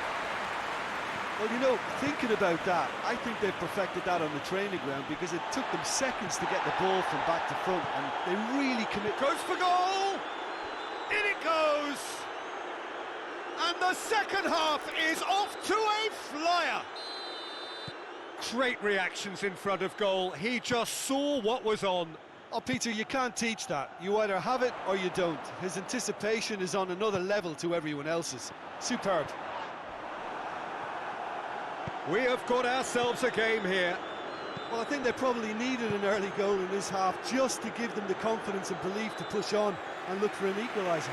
Well, you know, thinking about that, I think they've perfected that on the training ground because it took them seconds to get the ball from back to front, and they really commit. Goes for goal! In it goes! And the second half is off to a flyer! Great reactions in front of goal. He just saw what was on. Oh, Peter, you can't teach that. You either have it or you don't. His anticipation is on another level to everyone else's. Superb. We have got ourselves a game here. Well, I think they probably needed an early goal in this half just to give them the confidence and belief to push on and look for an equaliser.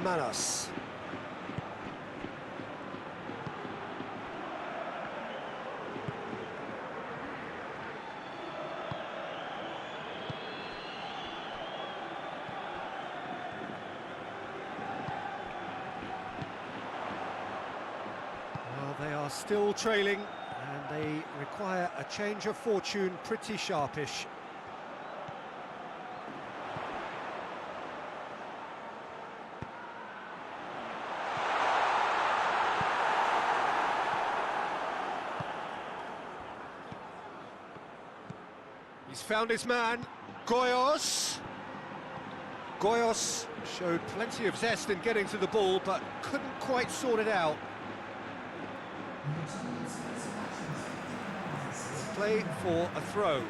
Manos. They are still trailing, and they require a change of fortune pretty sharpish. He's found his man, Goyos. Goyos showed plenty of zest in getting to the ball, but couldn't quite sort it out. Play for a throw.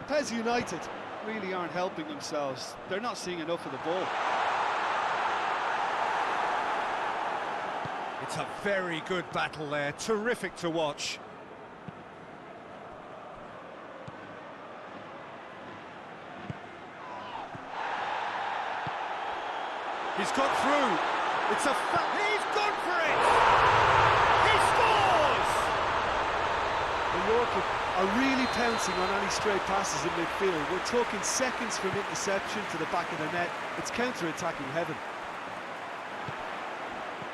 Pes United really aren't helping themselves. They're not seeing enough of the ball. It's a very good battle there, terrific to watch. He's got through. It's a he's gone for it. He scores. Mallorca are really pouncing on any stray passes in midfield. We're talking seconds from interception to the back of the net. It's counter-attacking heaven.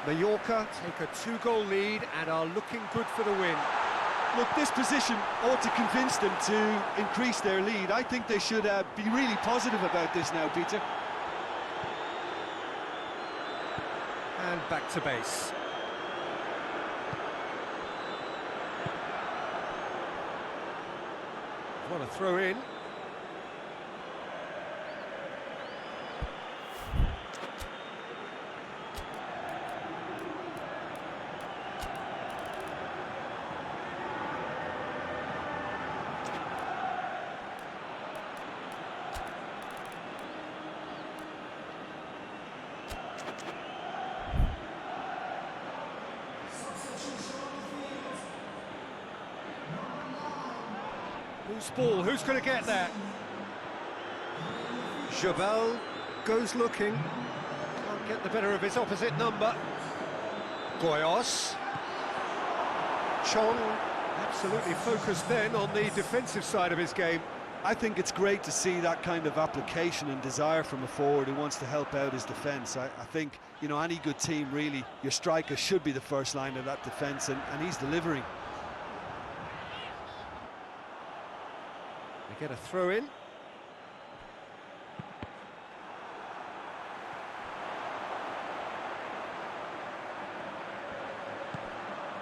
Mallorca take a 2-goal lead and are looking good for the win. Look, this position ought to convince them to increase their lead. I think they should be really positive about this now, Peter. And back to base. What a throw in. Who's ball? Who's going to get that? Jabal goes looking. Can't get the better of his opposite number. Goyos. Chong absolutely focused then on the defensive side of his game. I think it's great to see that kind of application and desire from a forward who wants to help out his defence. I think, you know, any good team really, your striker should be the first line of that defence, and he's delivering. They get a throw in.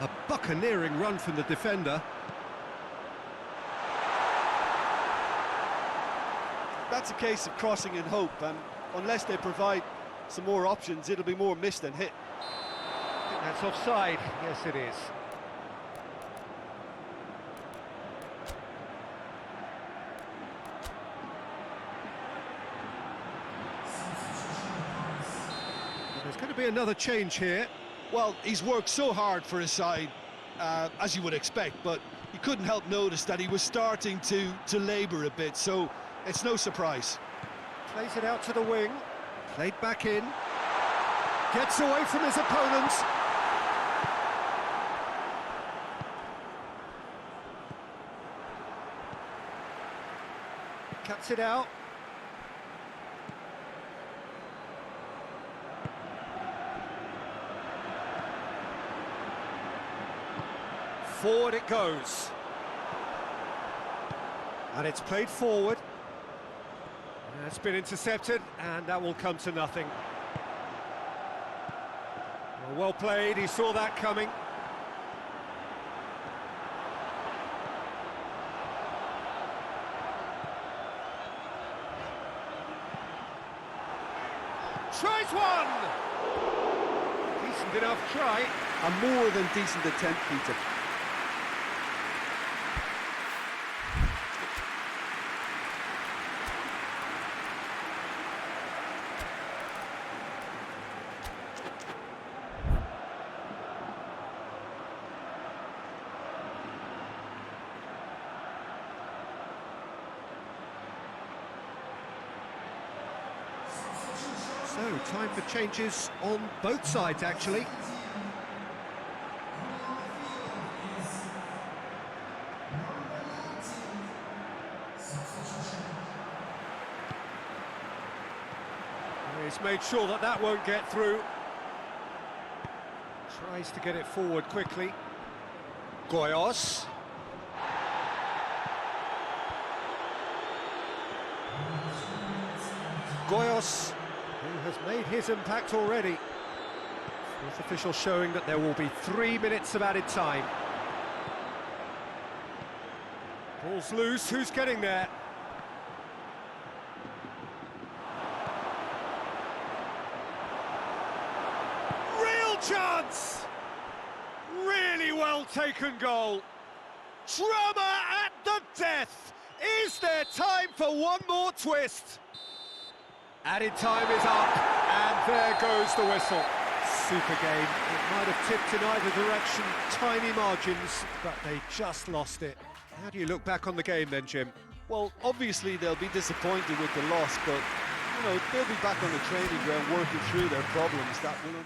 A buccaneering run from the defender. That's a case of crossing in hope, and unless they provide some more options, it'll be more miss than hit. I think that's offside. Yes, it is. There's going to be another change here. Well, he's worked so hard for his side, as you would expect, but he couldn't help notice that he was starting to labour a bit, so it's no surprise. Plays it out to the wing, played back in, gets away from his opponents. Cuts it out. Forward it goes. And it's played forward. It's been intercepted, and that will come to nothing. Well played, he saw that coming. Tries one! Decent enough try. A more than decent attempt, Peter. So, time for changes on both sides, actually. He's made sure that that won't get through. Tries to get it forward quickly. Goyos. Goyos, who has made his impact already. Fourth official showing that there will be 3 minutes of added time. Ball's loose, who's getting there? Real chance! Really well taken goal. Drama at the death! Is there time for one more twist? Added time is up, and there goes the whistle. Super game. It might have tipped in either direction, tiny margins, but they just lost it. How do you look back on the game then, Jim? Well, obviously they'll be disappointed with the loss, but, you know, they'll be back on the training ground working through their problems. That will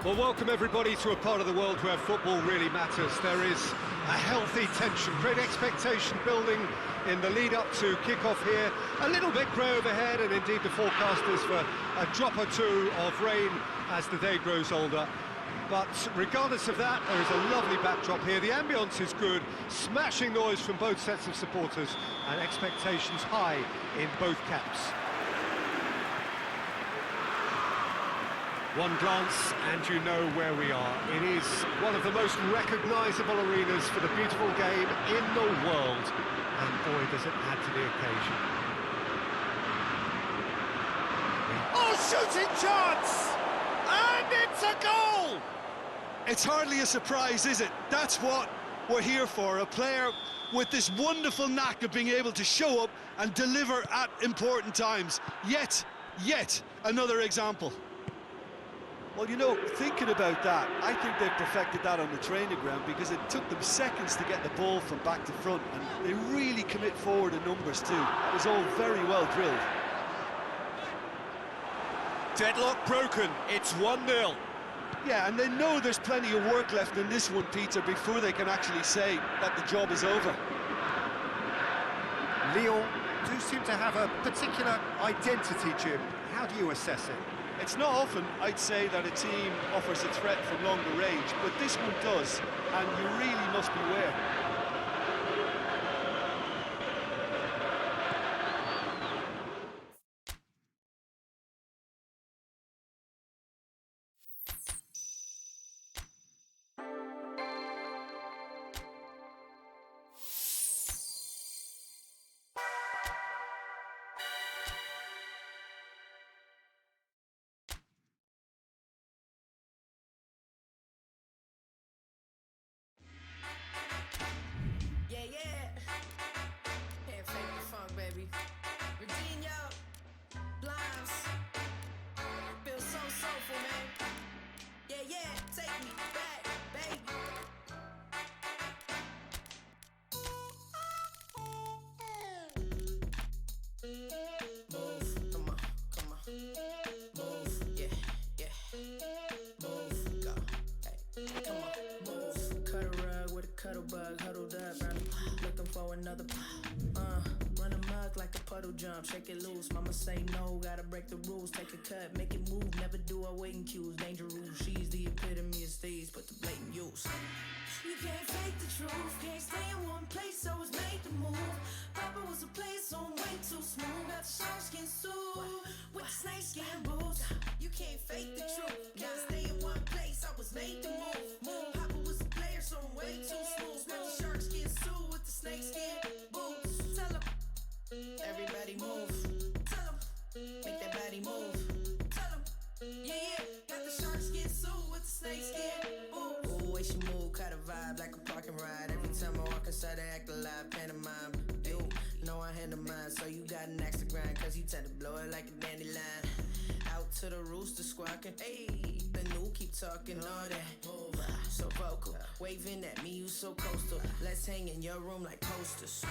Well, welcome everybody to a part of the world where football really matters. There is a healthy tension, great expectation building in the lead-up to kick-off here. A little bit grey overhead, and indeed the forecasters for a drop or two of rain as the day grows older. But regardless of that, there is a lovely backdrop here. The ambience is good, smashing noise from both sets of supporters, and expectations high in both camps. One glance and you know where we are. It is one of the most recognisable arenas for the beautiful game in the world. And boy, does it add to the occasion. Oh, shooting chance! And it's a goal! It's hardly a surprise, is it? That's what we're here for, a player with this wonderful knack of being able to show up and deliver at important times. Yet another example. Well, you know, thinking about that, I think they've perfected that on the training ground, because it took them seconds to get the ball from back to front, and they really commit forward in numbers too. That was all very well drilled. Deadlock broken, it's 1-0. Yeah, and they know there's plenty of work left in this one, Peter, before they can actually say that the job is over. Lyon do seem to have a particular identity, Jim. How do you assess it? It's not often, I'd say, that a team offers a threat from longer range, but this one does, and you really must beware. Can't fake the funk, baby. Virginia, blinds. Feel so soulful, man. Yeah, take me back, baby. Move, come on. Move, yeah. Move, go. Hey, come on, move. Cut a rug with a cuddle bug, huddled up, looking for another. Run amok like a puddle jump, shake it loose. Mama say no, gotta break the rules. Take a cut, make it move, never do our waiting cues. Danger rules, she's the epitome of stage, but the blatant use. You can't fake the truth, can't stay in one place, so it's made to move. Papa was a player, so I'm way too smooth. Got the shark skin suit with the snake skin boots. You can't fake the truth, can't stay in one place, I was made to move. Papa was a player, so I'm way too smooth. Got the shark skin suit with the snake skin boots. Tell 'em, everybody move. Tell 'em, make that body move. Tell 'em, yeah, got the shark skin suit with the snake skin boots. Ooh, way she move, cut a vibe like a parking ride. Every time I walk inside, I act alive, pantomime. You know I handle mine, so you got an axe to grind, cause you tend to blow it like a dandelion. Out to the rooster squawking, hey, the new keep talking all that. Move, so vocal, waving at me, you so coastal. Let's hang in your room like posters.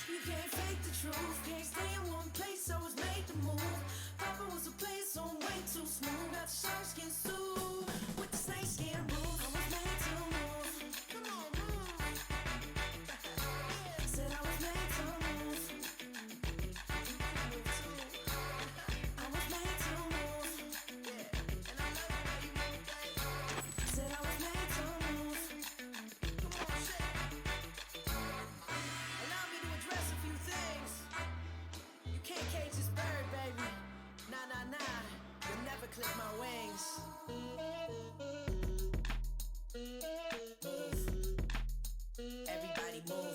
You can't fake the truth, can't stay in one place, so it's made to move. Papa was a player, so I'm way too smooth. Got the shark skin suit with the snake skin boots. I was made to move. Come on, move. Said I was made to move. I was made to move. Yeah, and I love the way you move, baby. Said I was made to move. Come on, shake. Allow me to address a few things. You can't cage this bird, baby. Nah. You'll never clip my wings. Move. Everybody move.